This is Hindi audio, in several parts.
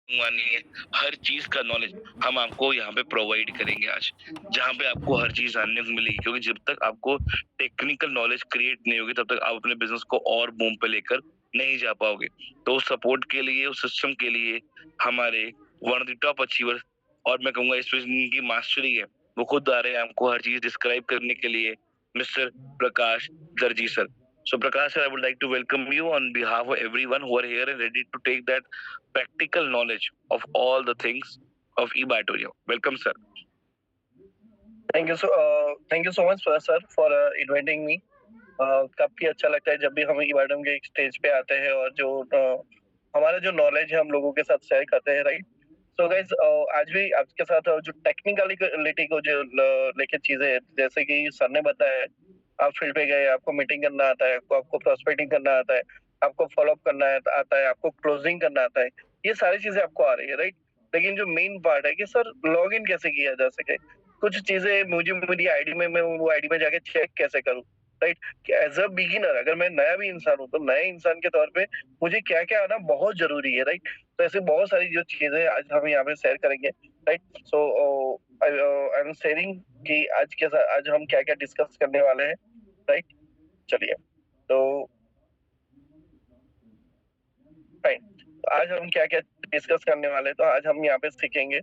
हुआ नहीं है, हर चीज़ का नॉलेज हम आपको यहाँ पे प्रोवाइड करेंगे आज, जहाँ पे आपको हर चीज़ जानने को मिलेगी क्योंकि जब तक आपको टेक्निकल नॉलेज क्रिएट नहीं होगी, तब तक आप अपने बिज़नेस को और बूम पे लेकर नहीं जा पाओगे। तो उस सपोर्ट के लिए, उस सिस्टम के लिए हमारे one of the top achievers और मैं कहूँगा इसमें जिनकी मास्टरी है, वो खुद आ रहे हैं आपको हर चीज़ डिस्क्राइब करने के लिए, मिस्टर प्रकाश दर्जी sir. So Prakash sir, I would like to welcome you on behalf of everyone who are here and ready to take that practical knowledge of all the things of e-Biotorium. Welcome, sir. Thank you so much sir for inviting me. काफी अच्छा लगता है जब भी हम इवाडम के एक स्टेज पे आते हैं और जो हमारा जो नॉलेज है हम लोगों के साथ शेयर करते हैं, राइट। सो गाइस, आज भी आपके साथ जो टेक्निकलिटी को जो लेके चीजें हैं, जैसे कि सर ने बताया, आप फील्ड पे गए, आपको मीटिंग करना आता है, आपको प्रोस्पेक्टिंग करना आता है, आपको फॉलोअप करना आता है, आपको क्लोजिंग करना आता है, ये सारी चीजें आपको आ रही है, राइट। लेकिन जो मेन पार्ट है कि सर लॉग इन कैसे किया जा सके, कुछ चीजें मुझे मेरी आईडी में मैं वो आईडी में जाके चेक कैसे करूँ, राइट। एज अ बिगिनर अगर मैं नया भी इंसान हूँ तो नए इंसान के तौर पे मुझे क्या क्या आना बहुत जरूरी है, राइट। तो ऐसे बहुत सारी जो चीजें आज हम यहाँ पे शेयर करेंगे, right. So I am sharing कि आज हम क्या क्या डिस्कस करने वाले हैं, राइट। चलिए, तो फाइन। तो आज हम क्या क्या डिस्कस करने वाले हैं, तो आज हम यहाँ पे सीखेंगे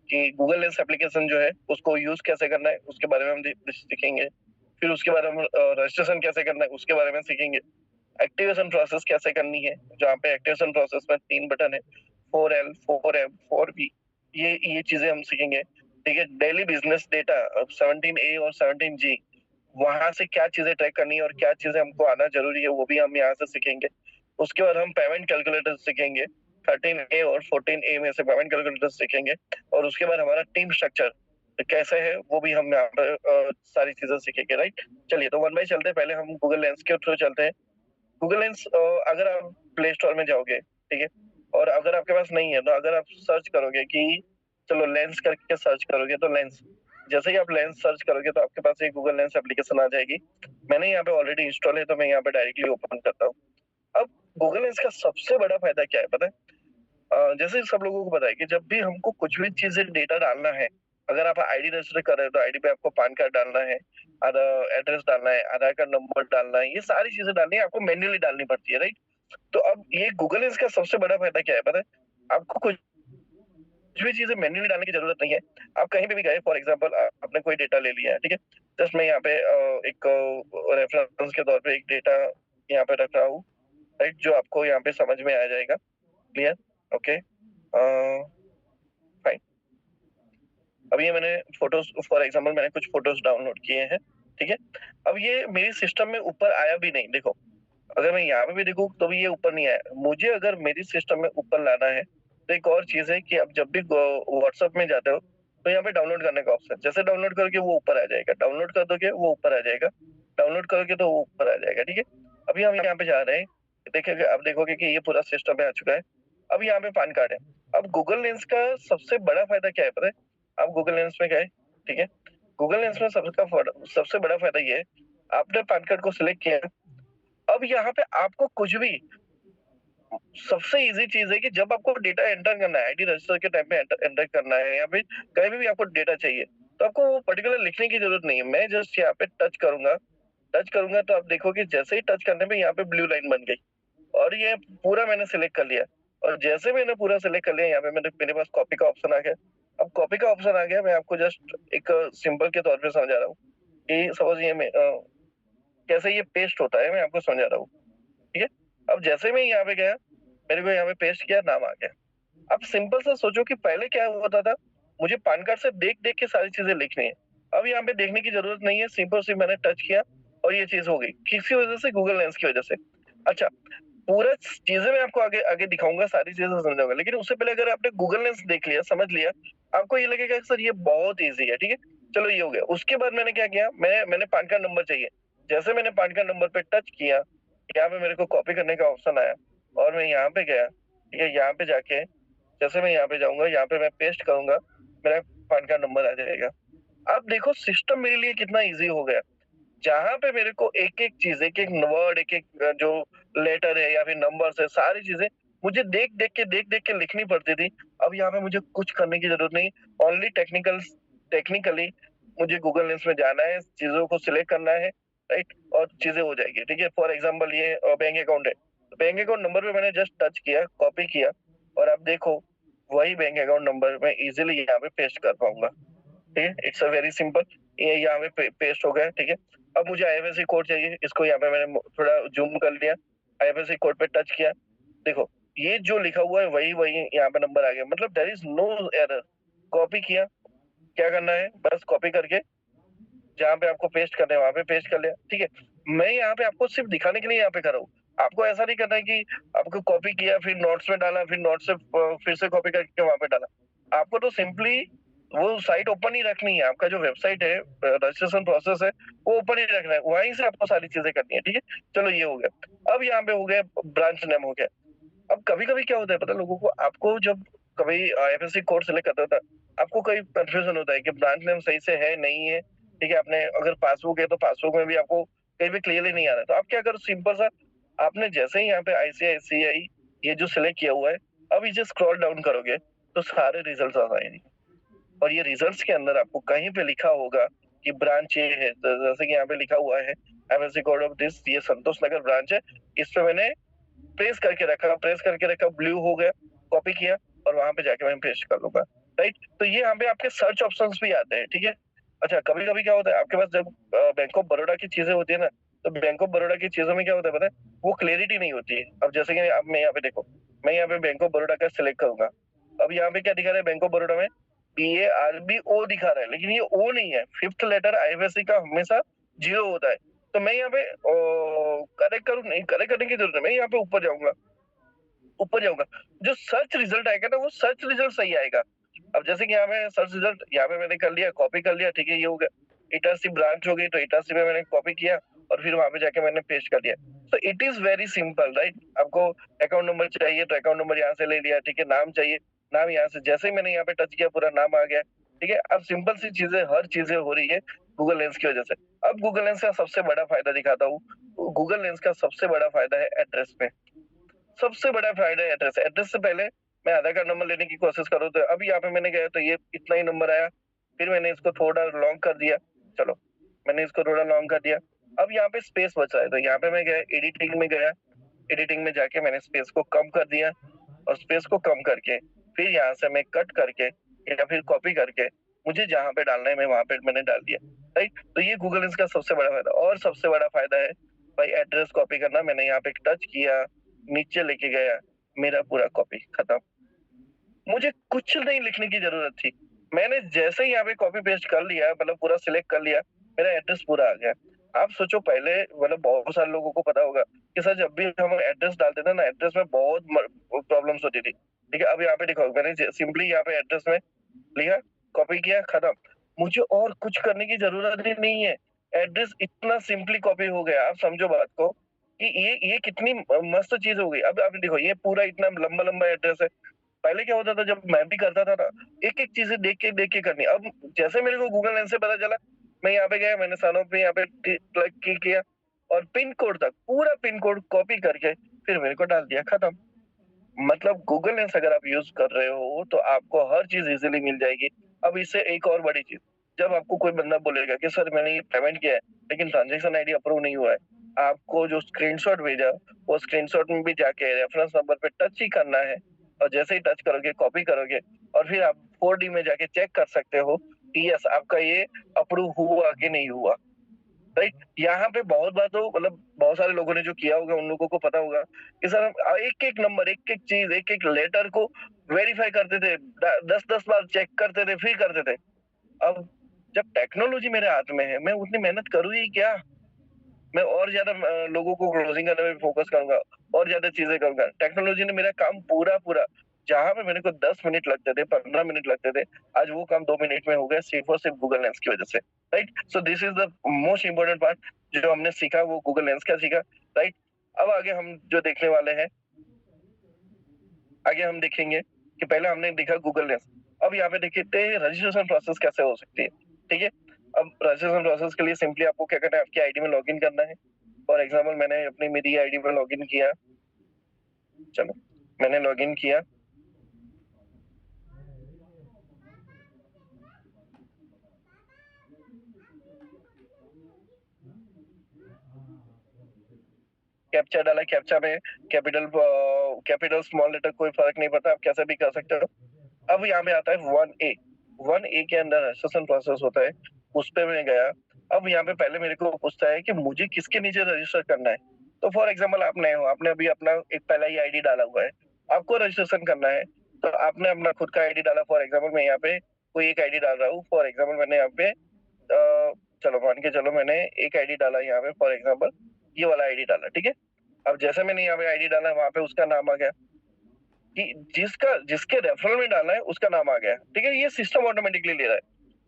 कि गूगल लेंस एप्लीकेशन जो है उसको यूज कैसे करना है, उसके बारे में हम सीखेंगे। फिर उसके बाद हम रजिस्ट्रेशन कैसे करना है उसके बारे में सीखेंगे। एक्टिवेशन प्रोसेस कैसे करनी है, जहाँ पे एक्टिवेशन प्रोसेस में 3 बटन है, 4L, 4M, 4B। ये चीजें हम सीखेंगे। ठीक है, डेली बिजनेस डेटा 17A और 17G, वहां से क्या चीजें ट्रैक करनी है और क्या चीजें हमको आना जरूरी है वो भी हम यहाँ से सीखेंगे। उसके बाद हम पेमेंट कैलकुलेटर सीखेंगे, 13A और 14A में से पेमेंट कैलकुलेटर सीखेंगे। और उसके बाद हमारा टीम स्ट्रक्चर कैसे है वो भी हम यहाँ पर सारी चीजें सीखेंगे, राइट। चलिए, तो वन बाय चलते हैं, पहले हम गूगल लेंस के थ्रू चलते हैं। गूगल लेंस अगर आप प्ले स्टोर में जाओगे, ठीक है, और अगर आपके पास नहीं है तो अगर आप सर्च करोगे कि चलो लेंस करके सर्च करोगे तो लेंस, जैसे ही आप लेंस सर्च करोगे तो आपके पास एक गूगल लेंस एप्लीकेशन आ जाएगी। मैंने यहाँ पे ऑलरेडी इंस्टॉल है तो मैं यहाँ पे डायरेक्टली ओपन करता हूँ। अब गूगल लेंस का सबसे बड़ा फायदा क्या है पता है? जैसे सब लोगों को पता है कि जब भी हमको कुछ भी चीजें डेटा डालना है, अगर आप आईडी रजिस्टर कर रहे हो तो आईडी पे आपको पैन कार्ड डालना है, आधार एड्रेस डालना है, आधार कार्ड नंबर डालना है, ये सारी चीजें डालनी है, आपको मैन्युअली डालनी पड़ती है, राइट। तो अब ये गूगल इसका सबसे बड़ा फायदा क्या है पता है? आपको कुछ भी चीजें मैन्युअली डालने की जरूरत नहीं है। आप कहीं पे भी गए, फॉर एग्जांपल आपने कोई डेटा ले लिया है, ठीक है। जस्ट मैं यहाँ पे एक रेफरेंस के तौर पे एक डेटा यहाँ पे रख रहा हूँ, राइट, जो आपको यहाँ पे समझ में आ जाएगा। क्लियर? Okay, fine. अब ये मैंने फोटोज, फॉर एग्जांपल मैंने कुछ फोटोज डाउनलोड किए हैं, ठीक है। अब ये मेरे सिस्टम में ऊपर आया भी नहीं, देखो। अगर मैं यहाँ पे भी देखूँ तो भी ये ऊपर नहीं आया। मुझे अगर मेरी सिस्टम में ऊपर लाना है तो एक और चीज है कि आप जब भी व्हाट्सएप में जाते हो तो यहाँ पे डाउनलोड करने का ऑप्शन, जैसे डाउनलोड करोगे वो ऊपर आ जाएगा, डाउनलोड कर दोगे वो ऊपर आ जाएगा, डाउनलोड करोगे तो वो ऊपर आ जाएगा, ठीक है। अभी हम यहाँ पे जा रहे हैं, देखेंगे, अब देखोगे कि ये पूरा सिस्टम में आ चुका है। अब यहाँ पे पैन कार्ड है। अब गूगल लेंस का सबसे बड़ा फायदा क्या है पता है? आप गूगल लेंस में गए, ठीक है। गूगल लेंस में सबसे बड़ा फायदा ये है, आपने पैन कार्ड को सिलेक्ट किया। अब यहाँ पे आपको कुछ भी, सबसे इजी चीज है कि जब आपको डेटा एंटर करना है, आईडी रजिस्टर के टाइम पे एंटर करना है, या फिर कहीं भी आपको डेटा चाहिए, तो आपको वो पर्टिकुलर लिखने की जरूरत नहीं है। मैं जस्ट यहाँ पे टच करूंगा तो आप देखोगे जैसे ही टच करने पे यहाँ पे ब्लू लाइन बन गई और ये पूरा मैंने सिलेक्ट कर लिया। और जैसे मैंने पूरा सिलेक्ट कर लिया, यहाँ पे मेरे पास कॉपी का ऑप्शन आ गया। अब कॉपी का ऑप्शन आ गया, मैं आपको जस्ट एक सिंपल के तौर पे समझा रहा हूँ कि सपोज ये कैसे ये पेस्ट होता है, मैं आपको समझा रहा हूँ, ठीक है। अब जैसे मैं यहाँ पे गया, मेरे को यहाँ पे पेस्ट किया, नाम आ गया। अब सिंपल सा सोचो कि पहले क्या होता था, मुझे पैन कार्ड से देख देख के सारी चीजें लिखनी है। अब यहाँ पे देखने की जरूरत नहीं है, सिंपल सी मैंने टच किया और ये चीज हो गई, किसी वजह से, गूगल लेंस की वजह से। अच्छा, पूरा चीजें मैं आपको आगे आगे दिखाऊंगा, सारी चीजें समझाऊंगा, लेकिन उससे पहले अगर आपने गूगल लेंस देख लिया, समझ लिया, आपको ये लगेगा कि सर ये बहुत ईजी है, ठीक है। चलो ये हो गया। उसके बाद मैंने क्या किया, मैंने पैन कार्ड नंबर चाहिए। जैसे मैंने पैन कार्ड नंबर पे टच किया, यहाँ पे मेरे को कॉपी करने का ऑप्शन आया और मैं यहाँ पे गया, ठीक है। यहाँ पे जाके जैसे मैं यहाँ पे जाऊंगा, यहाँ पे मैं पेस्ट करूंगा, मेरा पैन कार्ड नंबर आ जाएगा। अब देखो सिस्टम मेरे लिए कितना इजी हो गया। जहाँ पे मेरे को एक एक चीज, एक एक वर्ड, एक एक जो लेटर है या फिर नंबर है, सारी चीजें मुझे देख देख के लिखनी पड़ती थी। अब यहाँ पे मुझे कुछ करने की जरूरत नहीं, ओनली टेक्निकली मुझे गूगल लेंस में जाना है, चीजों को सिलेक्ट करना है, राइट, और चीजें हो जाएगी। ठीक है, फॉर एग्जाम्पल ये बैंक अकाउंट है, बैंक अकाउंट नंबर पे मैंने जस्ट टच किया, कॉपी किया, और आप देखो वही बैंक अकाउंट नंबर मैं इजीली यहाँ पे पेस्ट कर पाऊंगा। ठीक है, इट्स अ वेरी सिंपल। ये यहाँ पे पेस्ट हो गया। ठीक है, अब मुझे आईएफएससी कोड चाहिए, इसको यहाँ पे मैंने थोड़ा जूम कर लिया, आईएफएससी कोड पे टच किया, देखो ये जो लिखा हुआ है वही वही यहाँ पे नंबर आ गया, मतलब there is no error. Copy किया, क्या करना है, बस कॉपी करके जहाँ पे आपको पेस्ट करना है वहां पे पेस्ट कर लिया। ठीक है, मैं यहाँ पे आपको सिर्फ दिखाने के लिए यहाँ पे कर रहा हूँ, आपको ऐसा नहीं करना है कि आपको कॉपी किया फिर नोट्स में डाला, फिर नोट्स से फिर से कॉपी करके वहां पे डाला। आपको तो सिंपली वो साइट ओपन ही रखनी है, आपका जो वेबसाइट है, रजिस्ट्रेशन प्रोसेस है, वो ओपन ही रखना है, वहीं से आपको सारी चीजें करनी है। ठीक है, चलो ये हो गया। अब यहाँ पे हो गया ब्रांच नेम हो गया। अब कभी-कभी क्या होता है पता है लोगों को, आपको जब कभी आईएफएससी कोड सेलेक्ट करते हो ना, आपको कई कन्फ्यूजन होता है कि ब्रांच नेम सही से है, नहीं है। ठीक है, आपने अगर पासबुक है तो पासबुक में भी आपको कहीं भी क्लियरली नहीं आ रहा है। तो आप क्या करो, सिंपल सा, आपने जैसे ही यहाँ पे आईसीआईसीआई ये जो सिलेक्ट किया हुआ है, अब इसे स्क्रॉल डाउन करोगे तो सारे रिजल्ट्स आ जाएंगे, और ये रिजल्ट्स के अंदर आपको कहीं पे लिखा होगा कि ब्रांच ये है, तो जैसे कि यहाँ पे लिखा हुआ है आईएफएससी कोड ऑफ दिस, ये संतोष नगर ब्रांच है, इस पे मैंने प्रेस करके रखा, ब्लू हो गया, कॉपी किया, और वहां पे जाके मैं पेस्ट कर लूंगा। राइट, तो ये यहाँ पे आपके सर्च ऑप्शंस भी आते हैं। ठीक है, अच्छा कभी कभी क्या होता है आपके पास, जब बैंक ऑफ बड़ौदा की चीजें होती है ना, तो बैंक ऑफ बड़ौदा की चीजों में क्या होता है पता है, वो क्लियरिटी नहीं होती है। अब जैसे कि अब मैं यहाँ पे देखो, मैं यहाँ पे बैंक ऑफ बड़ौदा का सिलेक्ट करूंगा, अब यहाँ पे क्या दिखा रहा है, बैंक ऑफ बड़ौदा में BARBO दिखा रहा है, लेकिन ये ओ नहीं है, फिफ्थ लेटर आईएफएससी का हमेशा 0 होता है। तो मैं यहाँ पे करेक्ट करूँ, नहीं करेक्ट करने की जरूरत है, मैं यहाँ पे ऊपर जाऊंगा, जो सर्च रिजल्ट आएगा ना वो सर्च रिजल्ट सही आएगा। अब जैसे कि यहाँ पे सर्च रिजल्ट यहाँ पे मैंने कर लिया, कॉपी कर लिया, ठीक है, ये हो गया। इटारसी ब्रांच हो गई, तो इटारसी में मैंने कॉपी किया और फिर वहां पे जाके मैंने पेस्ट कर दिया। तो it is very simple, right. आपको अकाउंट नंबर चाहिए तो अकाउंट नंबर यहाँ से ले लिया, ठीक है, नाम चाहिए, नाम यहाँ से, जैसे ही मैंने यहाँ पे टच किया पूरा नाम आ गया। ठीक है, अब सिंपल सी चीजें, हर चीजें हो रही है गूगल लेंस की वजह से। अब गूगल लेंस का सबसे बड़ा फायदा दिखाता हूँ। गूगल लेंस का सबसे बड़ा फायदा है एड्रेस में, सबसे बड़ा फायदा है एड्रेस। एड्रेस से पहले मैं आधार कार्ड नंबर लेने की कोशिश करूँ तो अभी यहाँ पे मैंने गया तो ये इतना ही नंबर आया, फिर मैंने इसको थोड़ा लॉन्ग कर दिया, चलो मैंने इसको थोड़ा लॉन्ग कर दिया, अब यहाँ पे स्पेस बचा है तो यहाँ पे मैं गया एडिटिंग में गया, एडिटिंग में जाके मैंने स्पेस को कम कर दिया, और स्पेस को कम करके फिर यहाँ से मैं कट करके या फिर कॉपी करके मुझे जहाँ पे डालना है मैं वहां पे मैंने डाल दिया। राइट, तो ये गूगल लेंस का सबसे बड़ा फायदा। और सबसे बड़ा फायदा है भाई एड्रेस कॉपी करना, मैंने यहाँ पे टच किया, नीचे लेके गया, मेरा पूरा कॉपी खत्म। मुझे कुछ नहीं लिखने की जरूरत थी, मैंने जैसे ही यहाँ पे कॉपी पेस्ट कर लिया, मतलब पूरा सिलेक्ट कर लिया, मेरा एड्रेस पूरा आ गया। आप सोचो पहले, मतलब बहुत सारे लोगों को पता होगा कि सर जब भी हम एड्रेस डालते थे ना, एड्रेस में बहुत प्रॉब्लम्स होती थी। ठीक है, अब यहाँ पे देखो मैंने सिंपली यहाँ पे एड्रेस में लिया, कॉपी किया, खत्म। मुझे और कुछ करने की जरूरत ही नहीं है, एड्रेस इतना सिंपली कॉपी हो गया। आप समझो बात को कि ये कितनी मस्त चीज हो गई। अब आप देखो ये पूरा इतना लंबा लंबा एड्रेस है, पहले क्या होता था जब मैं भी करता था ना, एक एक चीजें देख के करनी। अब जैसे मेरे को गूगल लेंस से पता चला, मैं यहाँ पे गया, मैंने सालों पे यहाँ पे क्लिक किया, और पिन कोड तक पूरा पिन कोड कॉपी करके फिर मेरे को डाल दिया, खत्म। मतलब गूगल लेंस अगर आप यूज कर रहे हो तो आपको हर चीज इजीली मिल जाएगी। अब इससे एक और बड़ी चीज, जब आपको कोई बंदा बोलेगा कि सर मैंने ये पेमेंट किया है लेकिन ट्रांजेक्शन आईडी अप्रूव नहीं हुआ है, आपको जो स्क्रीनशॉट भेजा वो स्क्रीनशॉट में भी जाके रेफरेंस नंबर पे टच ही करना है, और जैसे ही टच करोगे कॉपी करोगे, और फिर आप 4D में जाके चेक कर सकते हो कि यस आपका ये अप्रूव हुआ कि नहीं हुआ। राइट, यहाँ पे बहुत बार तो मतलब बहुत सारे लोगों ने जो किया होगा उन लोगों को पता होगा कि सर हम एक एक नंबर, एक एक चीज, एक एक लेटर को वेरीफाई करते थे, 10-10 बार चेक करते थे, फिर करते थे। अब जब टेक्नोलॉजी मेरे हाथ में है, मैं उतनी मेहनत करूँ ही क्या, मैं और ज्यादा लोगों को क्लोजिंग करने में फोकस करूंगा, और ज्यादा चीजें करूंगा। टेक्नोलॉजी ने मेरा काम पूरा पूरा, जहां पे मेरे को 10 मिनट लगते थे, 15 मिनट लगते थे, आज वो काम 2 मिनट में हो गया, सिर्फ और सिर्फ गूगल लेंस की वजह से। Right, so this is the most important part जो हमने सीखा, वो गूगल लेंस का सीखा। राइट, अब आगे हम जो देखने वाले हैं, आगे हम देखेंगे कि पहले हमने देखा गूगल लेंस, अब यहाँ पे देखते हैं रजिस्ट्रेशन प्रोसेस कैसे हो सकती है। ठीक है, अब रजिस्ट्रेशन प्रोसेस के लिए सिंपली आपको क्या करना है, आपकी आईडी में लॉगिन करना है। फॉर एग्जाम्पल मैंने अपनी मेरी आईडी में लॉगिन किया, चलो मैंने लॉगिन किया। कैप्चा डाला, कैप्चा में कैपिटल स्मॉल लेटर कोई फर्क नहीं पड़ता, आप कैसे भी कर सकते हो। अब यहाँ पे आता है 1A। 1A के अंदर रजिस्ट्रेशन प्रोसेस होता है, उस पे मैं गया। अब यहाँ पे पहले मेरे को पूछता है कि मुझे किसके नीचे रजिस्टर करना है। तो फॉर एग्जाम्पल आप नए हो, आपने अभी अपना एक पहला ही आईडी डाला हुआ है, आपको रजिस्ट्रेशन करना है, तो आपने अपना खुद का आईडी डाला। फॉर एग्जाम्पल मैं यहाँ पे कोई एक आईडी डाल रहा हूँ। फॉर एग्जाम्पल मैंने यहाँ पे चलो मान के चलो मैंने एक आईडी डाला यहाँ पे, फॉर एग्जाम्पल ये वाला आईडी डाला, ठीक है। अब जैसे मैंने यहाँ पे आईडी डाला, वहां पे उसका नाम आ गया कि जिसके रेफरल में डाला है उसका नाम आ गया, ठीक है। ये सिस्टम ऑटोमेटिकली ले रहा है।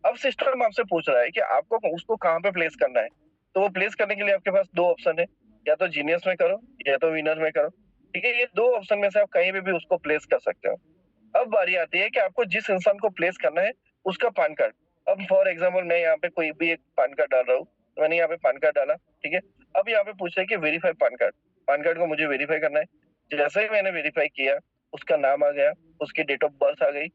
अब सिस्टम आपसे पूछ रहा है कि आपको उसको कहाँ पे प्लेस करना है। तो वो प्लेस करने के लिए आपके पास दो ऑप्शन है, या तो जीनियस में करो या तो विनर में करो, ठीक है। ये दो ऑप्शन में से आप कहीं पे भी उसको प्लेस कर सकते हो। अब बारी आती है कि आपको जिस इंसान को प्लेस करना है उसका पान कार्ड। अब फॉर एग्जाम्पल मैं यहाँ पे कोई भी एक पान कार्ड डाल रहा हूँ, तो मैंने यहाँ पे पान कार्ड डाला, ठीक है। अब यहाँ पे पूछ रहा है कि verify PAN card. PAN card को मुझे वेरीफाई करना है। जैसे ही मैंने वेरीफाई किया, उसका नाम आ गया, उसकी डेट ऑफ बर्थ आ गई,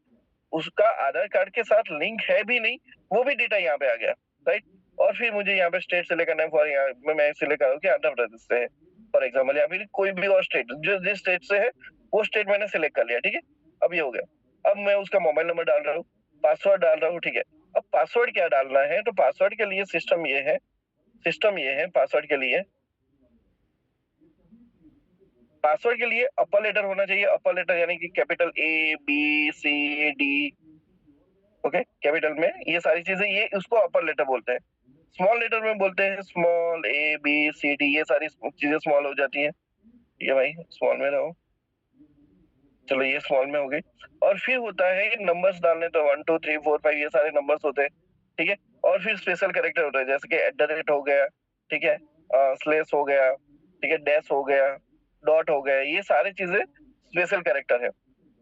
उसका आधार कार्ड के साथ लिंक है भी नहीं, वो भी डेटा यहाँ पे आ गया, राइट। और फिर मुझे यहाँ पे स्टेट सिलेक्ट करना है। फॉर यहाँ मैं सिलेक्ट कर रहा हूँ कि आंध्र प्रदेश से है, फॉर एग्जाम्पल, या फिर कोई भी और स्टेट, जो जिस स्टेट से है वो स्टेट मैंने सिलेक्ट कर लिया, ठीक है। अब ये हो गया। अब मैं उसका मोबाइल नंबर डाल रहा हूँ, पासवर्ड डाल रहा हूँ, ठीक है। अब पासवर्ड क्या डालना है, तो पासवर्ड के लिए सिस्टम ये है पासवर्ड के लिए। पासवर्ड के लिए अपर लेटर होना चाहिए, अपर लेटर यानी कि कैपिटल ABCD, ओके। कैपिटल में ये सारी चीजें, ये उसको अपर लेटर बोलते हैं। स्मॉल लेटर में बोलते हैं स्मॉल ABCD, ये सारी चीजें स्मॉल हो जाती है। ये भाई स्मॉल में रहो, चलो ये स्मॉल में हो गई। और फिर होता है नंबर्स डालने, तो 1 2 3 4 5 ये सारे नंबर्स होते हैं, ठीक है। और फिर स्पेशल कैरेक्टर होता है, जैसे कि @ हो गया, ठीक है, स्लेस हो गया, ठीक है, डैश हो गया, डॉट हो गया, ये सारी चीजें स्पेशल कैरेक्टर है।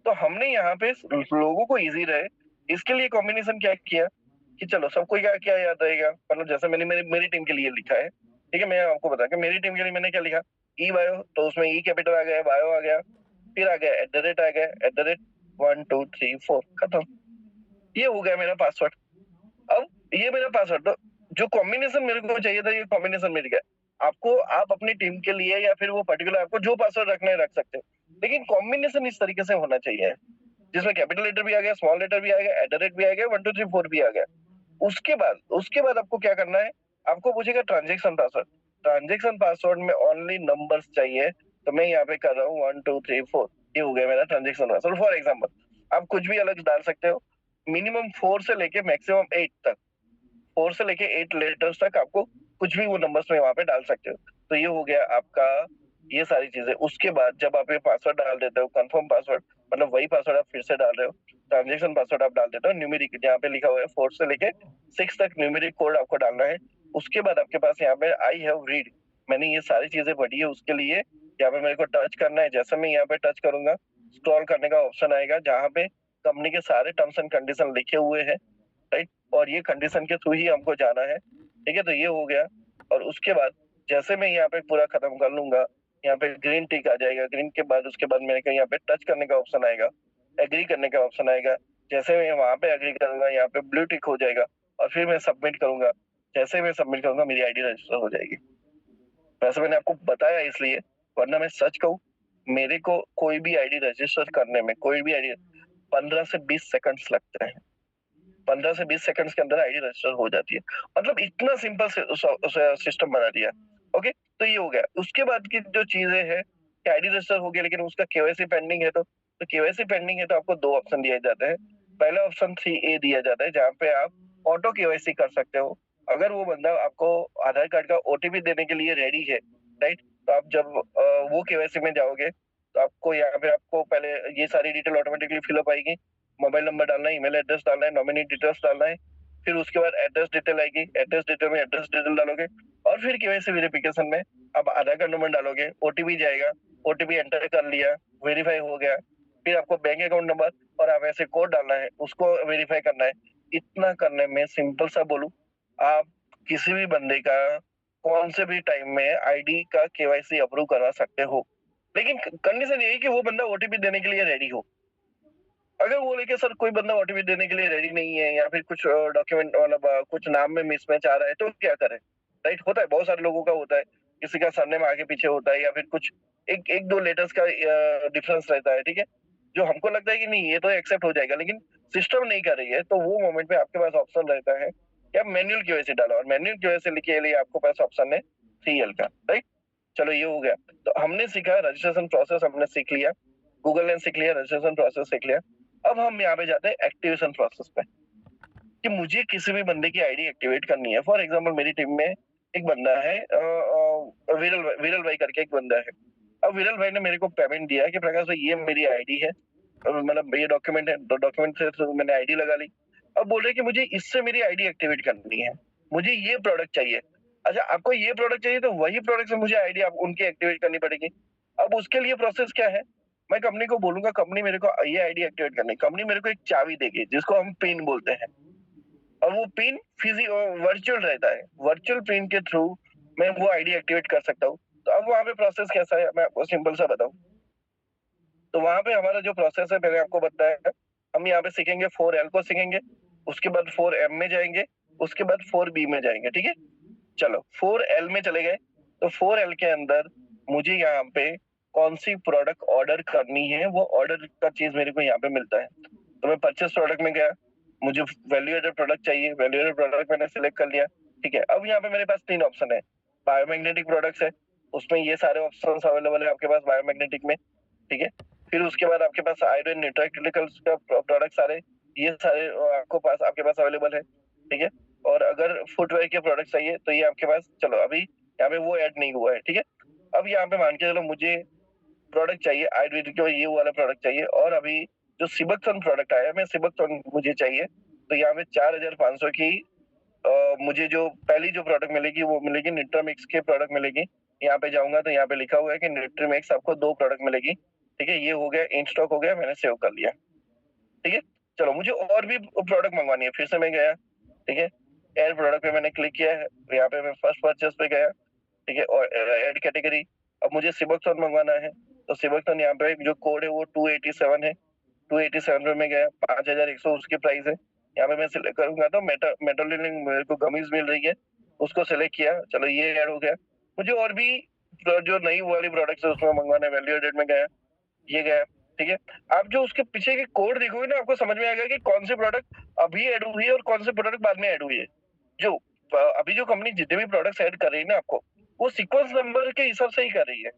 तो हमने यहाँ पे लोगों को इजी रहे इसके लिए कॉम्बिनेशन क्या किया कि चलो सबको क्या क्या याद रहेगा। मतलब जैसे मैंने मेरी टीम के लिए लिखा है, ठीक है। मैं आपको बता कि मेरी टीम के लिए मैंने क्या लिखा, ई बायो, तो उसमें ई कैपिटल आ गया, बायो आ गया, फिर आ गया @ आ गया, @ 1 2 3 4 खत्म। ये हो गया मेरा पासवर्ड। अब ये मेरा पासवर्ड, तो जो कॉम्बिनेशन मेरे को चाहिए था ये कॉम्बिनेशन मिल गया आपको। आप अपनी टीम के लिए या फिर वो पर्टिकुलर आपको जो पासवर्ड रखना है रख सकते हो, लेकिन कॉम्बिनेशन इस तरीके से होना चाहिए जिसमें कैपिटल लेटर भी आ गया, स्मॉल लेटर भी आ गया, @ भी आ गया, 1 2 3 4 भी आ गया। उसके बाद आपको क्या करना है, आपको पूछेगा ट्रांजेक्शन पासवर्ड। ट्रांजेक्शन पासवर्ड में ओनली नंबर्स चाहिए, तो मैं यहाँ पे कर रहा हूँ 1 2 3 4। ये हो गया मेरा ट्रांजेक्शन पासवर्ड। फॉर एग्जाम्पल आप कुछ भी अलग डाल सकते हो, मिनिमम 4 से लेके मैक्सिमम 8 तक, 4 से लेके 8 लेटर्स तक आपको कुछ भी वो नंबर्स में वहां पे डाल सकते हो। तो ये हो गया आपका ये सारी चीजें। उसके बाद जब आप ये पासवर्ड डाल देते हो, कंफर्म पासवर्ड, मतलब वही पासवर्ड आप फिर से डाल रहे हो, ट्रांजेक्शन पासवर्ड आप डाल देते हो, न्यूमेरिक जहाँ पे लिखा हुआ है 4 से लेके 6 तक न्यूमेरिक कोड आपको डालना है। उसके बाद आपके पास यहाँ पे आई हैव रीड, मैंने ये सारी चीजें पढ़ी है, उसके लिए यहाँ पे मेरे को टच करना है। जैसे मैं यहाँ पे टच करूंगा, स्क्रॉल करने का ऑप्शन आएगा जहाँ पे कंपनी के सारे टर्म्स एंड कंडीशन लिखे हुए हैं, राइट। और ये कंडीशन के थ्रू ही हमको जाना है, ठीक है। तो ये हो गया। और उसके बाद जैसे मैं यहाँ पे पूरा खत्म कर लूंगा, यहाँ पे ग्रीन टिक आ जाएगा। ग्रीन के बाद उसके बाद मेरे को यहाँ पे टच करने का ऑप्शन आएगा, एग्री करने का ऑप्शन आएगा। जैसे मैं वहां पे एग्री करूंगा, यहाँ पे ब्लू टिक हो जाएगा, और फिर मैं सबमिट करूंगा। जैसे मैं सबमिट करूंगा मेरी आईडी रजिस्टर हो जाएगी। वैसे मैंने आपको बताया इसलिए, वरना मैं सच कहूँ, मेरे को कोई भी आईडी रजिस्टर करने में, कोई भी आईडी 15 से 20 सेकंड्स लगते हैं। 15 से 20 सेकंड्स के अंदर आईडी रजिस्टर हो जाती है। मतलब इतना सिंपल सिस्टम बना दिया। ओके, तो ये हो गया। उसके बाद की जो चीजें हैं, आईडी रजिस्टर हो गया, लेकिन उसका केवाईसी पेंडिंग है, तो केवाईसी पेंडिंग है तो आपको दो ऑप्शन दिए जाते हैं। पहला ऑप्शन 3A दिया जाता है, जहाँ पे आप ऑटो केवाईसी कर सकते हो। अगर वो बंदा आपको आधार कार्ड का ओटीपी देने के लिए रेडी है, राइट, तो आप जब वो केवाईसी में जाओगे, तो आपको यहाँ पे आपको पहले ये सारी डिटेल ऑटोमेटिकली फिलअप आएगी। मोबाइल नंबर डालना है, ईमेल एड्रेस डालना है, नॉमिनी डिटेल्स डालना है। फिर उसके बाद एड्रेस डिटेल आएगी, एड्रेस डिटेल में एड्रेस डिटेल डालोगे, और फिर केवाईसी वेरिफिकेशन में आप आधार कार्ड नंबर डालोगे, ओटीपी जाएगा, ओटीपी एंटर कर लिया, वेरीफाई हो गया। फिर आपको बैंक अकाउंट नंबर और आप ऐसे कोड डालना है, उसको वेरीफाई करना है। इतना करने में सिंपल सा बोलूं, आप किसी भी बंदे का कौन से भी टाइम में आईडी का केवाईसी अप्रूव करवा सकते हो। लेकिन कंडीशन ये है कि वो बंदा ओटीपी देने के लिए रेडी हो। अगर वो लेके सर कोई बंदा ओटीपी देने के लिए रेडी नहीं है या फिर कुछ डॉक्यूमेंट मतलब कुछ नाम में मिसमैच आ रहा है तो क्या करें? राइट, होता है, बहुत सारे लोगों का होता है। किसी का सरनेम आगे पीछे होता है या फिर कुछ एक एक दो लेटर्स का डिफरेंस रहता है, ठीक है? जो हमको लगता है कि नहीं ये तो एक्सेप्ट हो जाएगा, लेकिन सिस्टम नहीं कर रही है, तो वो मोमेंट में आपके पास ऑप्शन रहता है कि आप मैन्युअल केवाईसी डालो, और मैन्युअल केवाईसी के लिए आपके पास ऑप्शन है सीएल का, राइट? चलो ये हो गया। तो हमने सीखा रजिस्ट्रेशन प्रोसेस, हमने सीख लिया, गूगल ने सीख लिया, रजिस्ट्रेशन प्रोसेस सीख लिया। अब हम यहाँ पे जाते हैं एक्टिवेशन प्रोसेस पे, कि मुझे किसी भी बंदे की आईडी एक्टिवेट करनी है। फॉर एग्जांपल मेरी टीम में एक बंदा है, विरल भाई करके एक बंदा है। अब विरल भाई ने मेरे को पेमेंट दिया है कि प्रकाश भाई ये मेरी आईडी है, मतलब ये डॉक्यूमेंट है, डॉक्यूमेंट से तो मैंने आईडी लगा ली। अब बोल रहे हैं कि मुझे इससे मेरी आईडी एक्टिवेट करनी है, मुझे ये प्रोडक्ट चाहिए। अच्छा, आपको ये प्रोडक्ट चाहिए तो वही प्रोडक्ट से मुझे आईडी आप उनकी एक्टिवेट करनी पड़ेगी। अब उसके लिए प्रोसेस क्या है? मैं कंपनी को बोलूंगा कंपनी मेरे को ये आईडी एक्टिवेट करनी है। कंपनी मेरे को एक चाबी देगी जिसको हम पिन बोलते हैं, और वो पिन वर्चुअल रहता है। वर्चुअल पिन के थ्रू मैं वो आईडी एक्टिवेट कर सकता हूँ। तो अब वहाँ पे प्रोसेस कैसा है मैं आपको सिंपल सा बताऊं। तो वहाँ पे हमारा जो प्रोसेस है मैंने आपको बताया, हम यहाँ पे सीखेंगे 4L को सीखेंगे, उसके बाद 4M में जाएंगे, उसके बाद 4B में जाएंगे, ठीक है? चलो 4L में चले गए, तो 4L के अंदर मुझे यहाँ पे कौन सी प्रोडक्ट ऑर्डर करनी है वो ऑर्डर का चीज मेरे को यहाँ पे मिलता है। तो मैं परचेस प्रोडक्ट में गया, मुझे वैल्यू एडेड प्रोडक्ट चाहिए, वैल्यू एडेड प्रोडक्ट मैंने सिलेक्ट कर लिया, ठीक है? अब यहाँ पे मेरे पास 3 ऑप्शन है। बायोमैग्नेटिक प्रोडक्ट्स है, उसमें ये सारे ऑप्शंस अवेलेबल है आपके पास बायोमैग्नेटिक में, ठीक है? फिर उसके बाद आपके पास आयरन न्यूट्राइटिकल्स का प्रोडक्ट सारे, ये सारे आपके पास अवेलेबल है, ठीक है? और अगर फुटवेयर के प्रोडक्ट चाहिए तो ये आपके पास, चलो अभी यहाँ पे वो ऐड नहीं हुआ है, ठीक है? अब यहाँ पे मान के चलो मुझे प्रोडक्ट चाहिए आयुर्वेदिक का, ये वाला प्रोडक्ट चाहिए, और अभी जो सिबकसन प्रोडक्ट आया, मैं सिबकसन मुझे चाहिए, तो यहाँ पे 4500 की मुझे जो पहली जो प्रोडक्ट मिलेगी वो मिलेगी न्यूट्रामिक्स के प्रोडक्ट मिलेगी। यहाँ पे जाऊंगा तो यहाँ पे लिखा हुआ है कि न्यूट्रीमिक्स आपको 2 प्रोडक्ट मिलेगी, ठीक है? ये हो गया, इन स्टॉक हो गया, मैंने सेव कर लिया, ठीक है? चलो मुझे और भी प्रोडक्ट मंगवानी है, फिर से मैं गया, ठीक है? एड प्रोडक्ट पे मैंने क्लिक किया है, यहाँ पे मैं फर्स्ट परचेस पे गया, ठीक है? और एड कैटेगरी, अब मुझे सिबकसन मंगवाना है, तो सिबकसन यहाँ पे जो कोड है वो 287 है, 287 पे मैं गया, 5100 उसकी प्राइस है। यहाँ पे मैं सिलेक्ट करूंगा तो मेटोलिनिक मेरे को गमीज मिल रही है, उसको सिलेक्ट किया, चलो ये ऐड हो गया। मुझे और भी जो नई वाली प्रोडक्ट्स है उसमें मंगवाना है, वैल्यू एडेड में गया, ये गया, ठीक है? आप जो उसके पीछे के कोड देखोगे ना, आपको समझ में आएगा कि कौन सी प्रोडक्ट अभी ऐड हुई है और कौन सी प्रोडक्ट बाद में ऐड हुई है। जो अभी जो कंपनी जितने भी प्रोडक्ट्स ऐड कर रही है ना आपको, वो सीक्वेंस नंबर के हिसाब से ही कर रही है,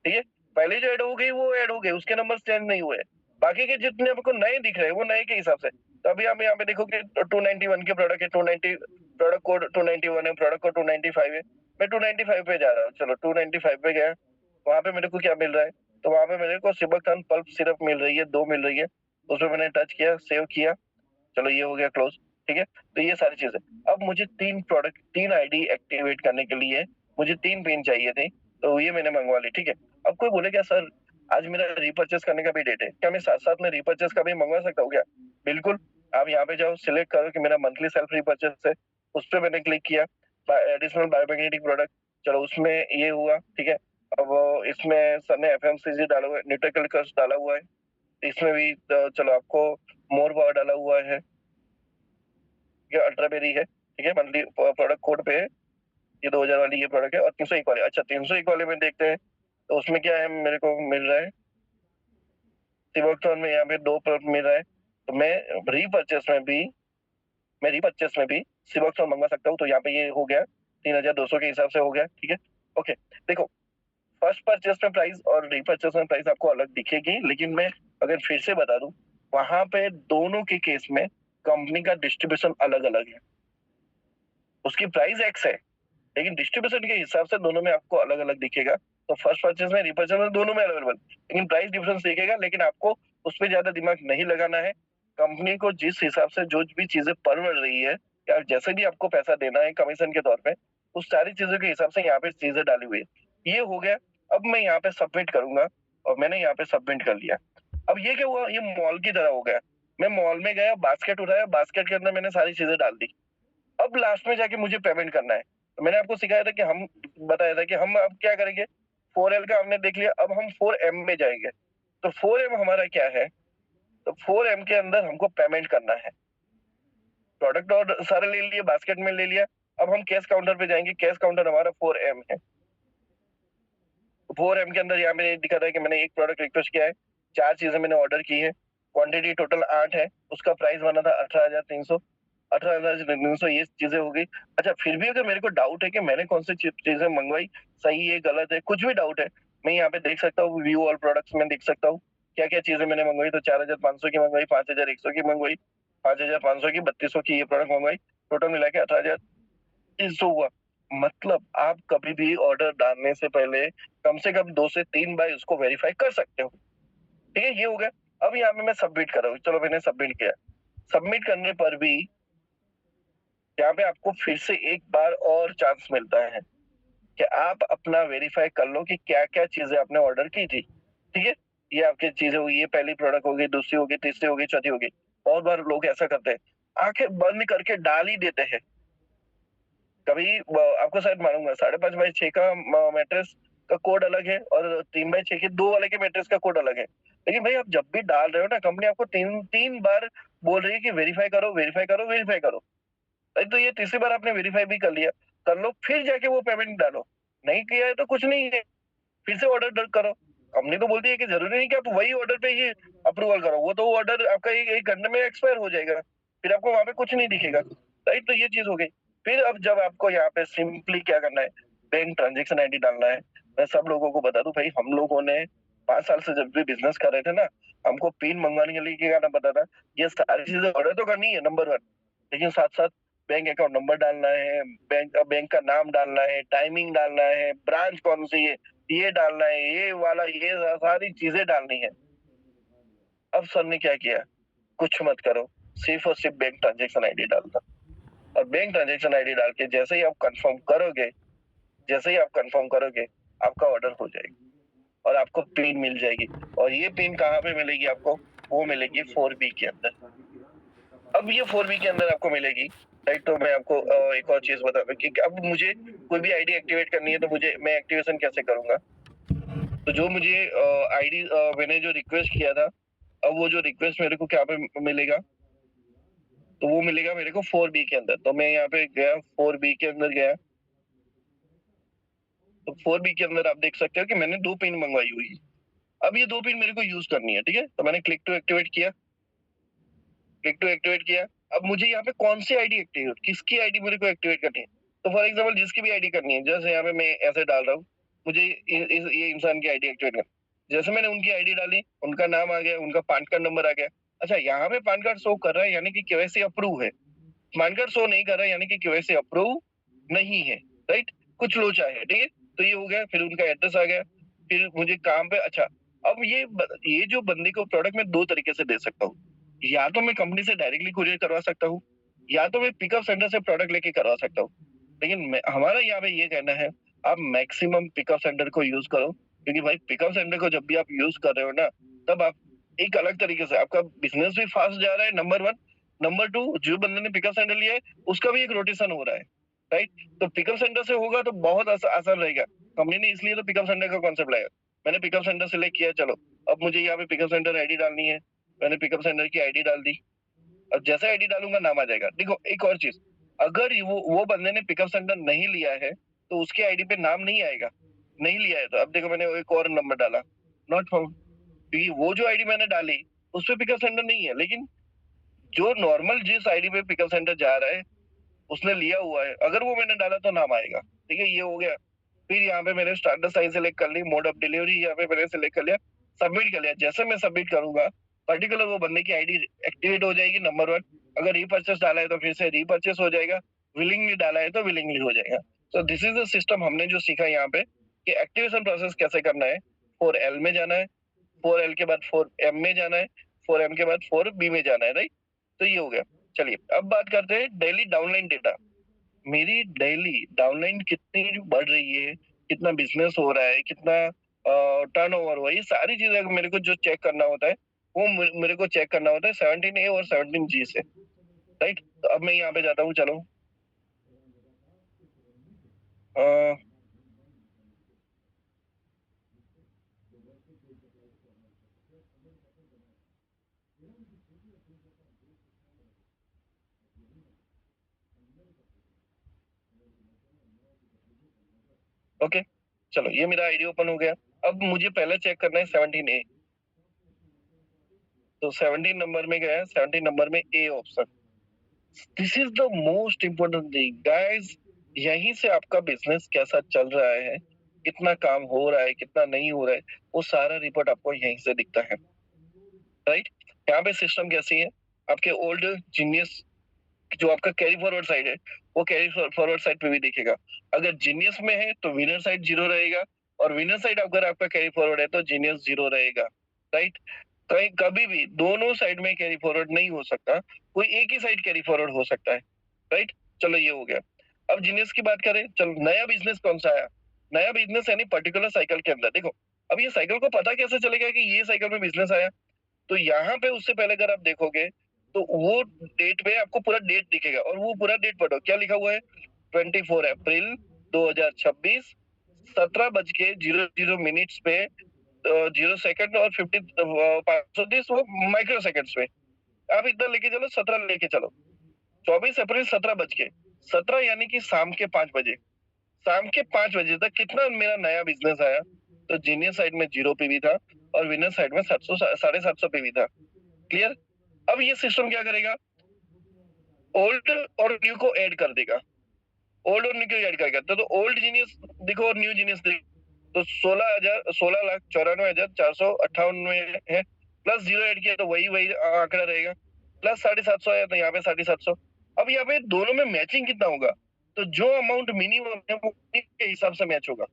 ठीक है? पहले जो ऐड हो गई वो ऐड हो गई, उसके नंबर चेंज नहीं हुए। बाकी के जितने आपको नए दिख रहे हैं वो नए के हिसाब से। तो अभी आप यहाँ पे देखोगे 291 के प्रोडक्ट है, 290 प्रोडक्ट कोड 291 है, प्रोडक्ट कोड 295 है। मैं 295 पे जा रहा हूँ, चलो 295 पे गया, वहां पे मेरे को क्या मिल रहा है? तो वहां पे मेरे को सिबकसन पल्प सिरप मिल रही है, 2 मिल रही है, उसमें मैंने टच किया, सेव किया, चलो ये हो गया क्लोज, ठीक है? तो ये सारी चीजें। अब मुझे 3 आईडी एक्टिवेट करने के लिए मुझे 3 पिन चाहिए थे, तो ये मैंने मंगवा ली, ठीक है? अब कोई बोले क्या सर आज मेरा रीपर्चेस करने का भी डेट है, क्या मैं साथ साथ में रीपर्चेस का भी मंगवा सकता हूँ क्या? बिल्कुल, आप यहाँ पे जाओ, सिलेक्ट करो कि मेरा मंथली सेल्फ रीपर्चेस है, उस पर मैंने क्लिक किया, एडिशनल बायोमैग्नेटिक प्रोडक्ट, चलो उसमें ये हुआ, ठीक है? अब इसमें सर ने एफएमसीजी डाला हुआ है, न्यूट्रिकल्चर डाला हुआ है, इसमें भी चलो आपको मोर पावर डाला हुआ है, ये अल्ट्राबेरी है, ठीक है? मंथली प्रोडक्ट कोड पे है, ये 2000 वाली ये प्रोडक्ट है, और 301 वाले, अच्छा 301 वाले में देखते हैं तो उसमें क्या है, मेरे को मिल रहा है सिबोक्टोन में यहाँ पे 2 प्रोडक्ट मिल रहा है, तो मैं रीपरचेस में भी सिबोक्टोन मंगवा सकता हूँ। तो यहाँ पे ये हो गया 3200 के हिसाब से हो गया, ठीक है? ओके, देखो फर्स्ट परचेस में प्राइस और रीपरचेस में प्राइस आपको अलग दिखेगी, लेकिन मैं अगर फिर से बता दूं, वहां पे दोनों के केस में कंपनी का डिस्ट्रीब्यूशन अलग अलग है, उसकी प्राइस एक्स है, लेकिन डिस्ट्रीब्यूशन के हिसाब से दोनों में आपको अलग अलग दिखेगा। तो फर्स्ट परचेज में रीपरचेज में दोनों में अवेलेबल, लेकिन प्राइस डिफरेंस दिखेगा, लेकिन आपको उस पर ज्यादा दिमाग नहीं लगाना है। कंपनी को जिस हिसाब से जो भी चीजें परवड़ रही है या जैसे भी आपको पैसा देना है कमीशन के तौर पे, उस सारी चीजों के हिसाब से यहाँ पे चीजें डाली हुई है। ये हो गया, अब मैं यहाँ पे सबमिट करूंगा, और मैंने यहाँ पे सबमिट कर लिया। अब ये क्या हुआ, ये मॉल की तरह हो गया। मैं मॉल में गया, बास्केट उठाया, बास्केट के अंदर मैंने सारी चीजें डाल दी, अब लास्ट में जाके मुझे पेमेंट करना है। तो मैंने आपको सिखाया था कि हम बताया था कि हम अब क्या करेंगे, 4L का हमने देख लिया, अब हम 4M में जाएंगे। तो 4M हमारा क्या है? तो 4M के अंदर हमको पेमेंट करना है। प्रोडक्ट और सारे ले लिए, बास्केट में ले लिया। अब हम कैश काउंटर पे जाएंगे, कैश काउंटर हमारा 4M है। 4M के अंदर यहाँ मैंने दिखा था कि मैंने एक प्रोडक्ट रिक्वेस्ट किया है, 4 चीजें मैंने ऑर्डर की है, क्वांटिटी टोटल 8 है, उसका प्राइस बना था 18,300। 18,300 ये चीजें हो गई। अच्छा, फिर भी अगर मेरे को डाउट है कि मैंने कौन सी चीजें मंगवाई, सही है गलत है, कुछ भी डाउट है, मैं यहाँ पे देख सकता हूँ, व्यू ऑल प्रोडक्ट्स में देख सकता हूँ क्या क्या चीजें मैंने मंगवाई। तो 4,500 की मंगवाई, 5,100 की मंगवाई, 5,500 की, 3200 की ये प्रोडक्ट मंगवाई, टोटल मिला के 18,300 हुआ। मतलब आप कभी भी ऑर्डर डालने से पहले कम से कम 2 से 3 बार उसको वेरीफाई कर सकते हो। ठीक है, ये हो गया। अब यहाँ पे मैं सबमिट कर रहा हूँ, चलो मैंने सबमिट किया। सबमिट करने पर भी यहाँ पे आपको फिर से एक बार और चांस मिलता है कि आप अपना वेरीफाई कर लो कि क्या-क्या चीजें आपने ऑर्डर की थी। ठीक है? ये आपकी चीजें हुई, ये पहली प्रोडक्ट हो गई, दूसरी हो गई, तीसरी हो गई, चौथी हो गई। बहुत बार लोग ऐसा करते हैं, आंखें बंद करके डाल ही देते हैं। कभी आपको शायद मालूम है, 5.5x6 का मैट्रेस का कोड अलग है और 3x6 के 2 वाले के मैट्रेस का कोड अलग है। लेकिन भाई आप जब भी डाल रहे हो ना, कंपनी आपको 3 बार बोल रही है कि वेरीफाई करो, वेरीफाई करो, वेरीफाई करो। अरे तो ये तीसरी बार आपने वेरीफाई भी कर लिया, कर लो, फिर जाके वो पेमेंट डालो। नहीं किया है तो कुछ नहीं है, फिर से ऑर्डर करो। कंपनी तो बोलती है कि जरूरी नहीं कि आप वही ऑर्डर पे ही अप्रूवल करो, वो तो ऑर्डर आपका एक घंटे में एक्सपायर हो जाएगा, फिर आपको वहां पे कुछ नहीं दिखेगा। राइट, तो ये चीज हो गई। फिर अब जब आपको यहाँ पे सिंपली क्या करना है, बैंक ट्रांजेक्शन आईडी डालना है। मैं सब लोगों को बता दूं भाई, हम लोगों ने 5 साल से जब भी बिजनेस कर रहे थे ना, हमको पिन मंगवाने के लिए क्या करना पता था। ये सारी चीजें ऑर्डर तो करनी है नंबर 1, लेकिन साथ साथ बैंक अकाउंट नंबर डालना है, बैंक का नाम डालना है, टाइमिंग डालना है, ब्रांच कौन सी है ये डालना है, ये वाला, ये सारी चीजें डालनी है। अब सर ने क्या किया, कुछ मत करो, सिर्फ और सिर्फ बैंक ट्रांजेक्शन आईडी डालना। और बैंक ट्रांजेक्शन आईडी डाल के जैसे ही आप कंफर्म करोगे, जैसे ही आप कंफर्म करोगे, आपका ऑर्डर हो जाएगा और आपको पिन मिल जाएगी। और ये पिन कहाँ पे मिलेगी आपको? वो मिलेगी 4B के अंदर। अब ये 4B के अंदर आपको मिलेगी। राइट, तो मैं आपको एक और चीज बता दूं कि अब मुझे कोई भी आईडी एक्टिवेट करनी है तो मैं एक्टिवेशन कैसे करूंगा? तो जो मुझे आईडी मैंने जो रिक्वेस्ट किया था, अब वो जो रिक्वेस्ट मेरे को क्या पे मिलेगा, तो वो मिलेगा मेरे को 4B के अंदर। तो मैं यहाँ पे गया, 4B के अंदर गया, तो 4B के अंदर आप देख सकते हो कि मैंने 2 पिन मंगवाई हुई है। अब ये 2 पिन मेरे को यूज करनी है, ठीक है? तो मैंने क्लिक टू एक्टिवेट किया, क्लिक टू एक्टिवेट किया। अब मुझे यहाँ पे कौन सी आईडी एक्टिवेट, किसकी आईडी मेरे को एक्टिवेट करनी है? तो फॉर एग्जाम्पल जिसकी भी आईडी करनी है, जैसे यहाँ पे मैं ऐसे डाल रहा हूँ, मुझे ये इंसान की आईडी एक्टिवेट करनी। जैसे मैंने उनकी आईडी डाली, उनका नाम आ गया, उनका पैन कार्ड नंबर आ गया। अच्छा, यहाँ पे पैन कार्ड शो कर रहा है यानी कि केवाईसी अप्रूव है। पैन कार्ड शो नहीं कर रहा है यानी कि केवाईसी अप्रूव नहीं है। राइट, कुछ लोचा है, ठीक है? तो ये हो गया, फिर उनका एड्रेस आ गया, फिर मुझे काम पे। अच्छा, अब ये जो बंदे को प्रोडक्ट मैं 2 तरीके से दे सकता हूँ। या तो मैं कंपनी से डायरेक्टली कुरियर करवा सकता हूँ, या तो मैं पिकअप सेंटर से प्रोडक्ट लेके करवा सकता हूँ। लेकिन हमारा यहाँ पे ये कहना है, आप मैक्सिमम पिकअप सेंटर को यूज करो, क्योंकि भाई पिकअप सेंटर को जब भी आप यूज कर रहे हो ना, तब आप एक अलग तरीके से, आपका बिजनेस भी फास्ट जा रहा है, नंबर 1। नंबर 2, जो बंदे ने पिकअप सेंटर लिया है उसका भी एक रोटेशन हो रहा है। राइट, तो पिकअप सेंटर से होगा तो बहुत आसान रहेगा। कंपनी ने इसलिए तो पिकअप सेंटर का कॉन्सेप्ट लाया। मैंने पिकअप सेंटर सेलेक्ट किया, चलो अब मुझे यहाँ पे पिकअप सेंटर आईडी डालनी है। मैंने पिकअप सेंटर की आईडी डाल दी। अब जैसे आईडी डालूंगा नाम आ जाएगा। देखो एक और चीज, अगर वो बंदे ने पिकअप सेंटर नहीं लिया है तो उसकी आईडी पे नाम नहीं आएगा। नहीं लिया है तो अब देखो मैंने एक और नंबर डाला, नॉट फाउंड, क्योंकि वो जो आईडी मैंने डाली उस पे पिकअप सेंटर नहीं है। लेकिन जो नॉर्मल जिस आईडी पे पिकअप सेंटर जा रहा है उसने लिया हुआ है, अगर वो मैंने डाला तो नाम आएगा। ठीक है, ये हो गया। फिर यहाँ पे मैंने स्टार्टर साइज सेलेक्ट कर ली, मोड ऑफ डिलीवरी यहाँ पे मैंने सेलेक्ट कर लिया, सबमिट कर लिया। जैसे मैं सबमिट करूंगा, पर्टिकुलर वो बंदे की आईडी एक्टिवेट हो जाएगी, नंबर 1। अगर रीपर्चेस डाला है तो फिर से रीपर्चेस हो जाएगा, विलिंगली डाला है तो विलिंगली हो जाएगा। तो दिस इज द सिस्टम हमने जो सीखा यहाँ पे कि एक्टिवेशन प्रोसेस कैसे करना है। 4L में जाना है, 4L के बाद 4M में जाना है, 4M के बाद 4B में जाना है। राइट, तो ये हो गया। चलिए अब बात करते हैं डेली डाउनलाइन डेटा। मेरी डेली डाउनलाइन कितनी बढ़ रही है, कितना बिजनेस हो रहा है, कितना टर्नओवर हुआ है, ये सारी चीजें मेरे को जो चेक करना होता है, वो मेरे को चेक करना होता है 17A और 17G से। राइट, तो अब मैं यहाँ पे जाता हूँ, चलो ओके, चलो ये मेरा आईडी ओपन हो गया। अब मुझे पहले चेक करना है 17A। तो 17 नंबर में गया, 17 नंबर में A option. This is the most important thing guys. यहीं से आपका बिजनेस कैसा चल रहा है, कितना काम हो रहा है, कितना नहीं हो रहा है, वो सारा रिपोर्ट आपको यहीं से दिखता है, राइट। यहाँ पे सिस्टम कैसी है, आपके ओल्ड जीनियस जो आपका कैरी फॉरवर्ड साइड है, वो कैरी फॉरवर्ड साइड पे भी दिखेगा। अगर जीनियस में है तो विनर साइड जीरो रहेगा, और विनर साइड अगर आपका कैरी फॉरवर्ड है तो जीनियस जीरो रहेगा, राइट। कहीं कभी भी दोनों साइड में कैरी फॉरवर्ड नहीं हो सकता, कोई एक ही साइड कैरी फॉरवर्ड हो सकता है, राइट। चलो ये हो गया। अब जीनियस की बात करें, चलो नया बिजनेस कौन सा आया, नया बिजनेस यानी पर्टिकुलर साइकिल के अंदर देखो। अब ये साइकिल को पता कैसे चलेगा कि ये साइकिल में बिजनेस आया, तो यहाँ पे उससे पहले अगर आप देखोगे तो वो डेट पे आपको पूरा डेट दिखेगा, और वो पूरा डेट पढ़ो क्या लिखा हुआ है, 24 अप्रैल 2026, 17:00 पे 0 सेकंड और 530 वो माइक्रो सेकंड्स में। आप इतना लेके चलो, 17 लेके चलो, 24 अप्रैल 17 यानी कि शाम के 5 बजे, शाम के 5 बजे तक कितना मेरा नया बिजनेस आया, तो जीनियस साइड में 0 पीवी था, और विनर साइड में 700 750 पीवी था। क्लियर। अब ये सिस्टम क्या करेगा, ओल्ड और न्यू को ऐड कर देगा, ओल्ड और न्यू को ऐड करेगा, तो ओल्ड जीनियस देखो और न्यू जीनियस देखो, तो 16,94,458 में है, प्लस जीरो ऐड किया तो वही वही आंकड़ा रहेगा, प्लस 750 है तो यहाँ पे 750। अब यहाँ पे दोनों में मैचिंग कितना होगा, तो जो अमाउंट मिनिमम है वो के हिसाब से मैच होगा।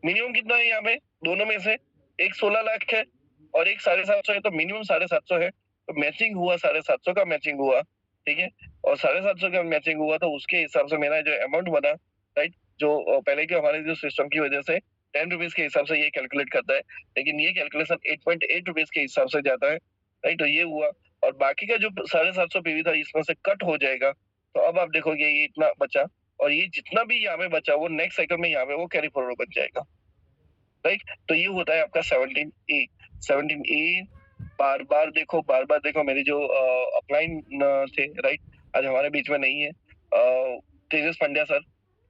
मिनिमम कितना है यहाँ पे, दोनों में से एक 16 लाख है और एक 750 है, तो मिनिमम 750 है, तो मैचिंग हुआ, 750 का मैचिंग हुआ, ठीक है। और 750 का मैचिंग हुआ तो उसके हिसाब से मेरा जो अमाउंट बना, राइट, जो पहले के हमारे जो सिस्टम की वजह से 10 रुपीज के हिसाब से ये कैलकुलेट करता है, लेकिन ये कैलकुलेशन 8.8 रुपीज के हिसाब से जाता है, राइट। तो ये हुआ, और बाकी का जो 750 पीवी था इसमें से कट हो जाएगा, तो अब आप देखोगे ये इतना बचा, और ये जितना भी यहाँ पे बचा वो नेक्स्ट साइकिल में यहाँ पे वो कैरी फॉरवर्ड बन जाएगा, राइट। तो ये होता है आपका 17A। 17A बार बार देखो, बार बार देखो, मेरे जो अपलाइन थे, राइट, आज हमारे बीच में नहीं है, तेजस पंड्या सर।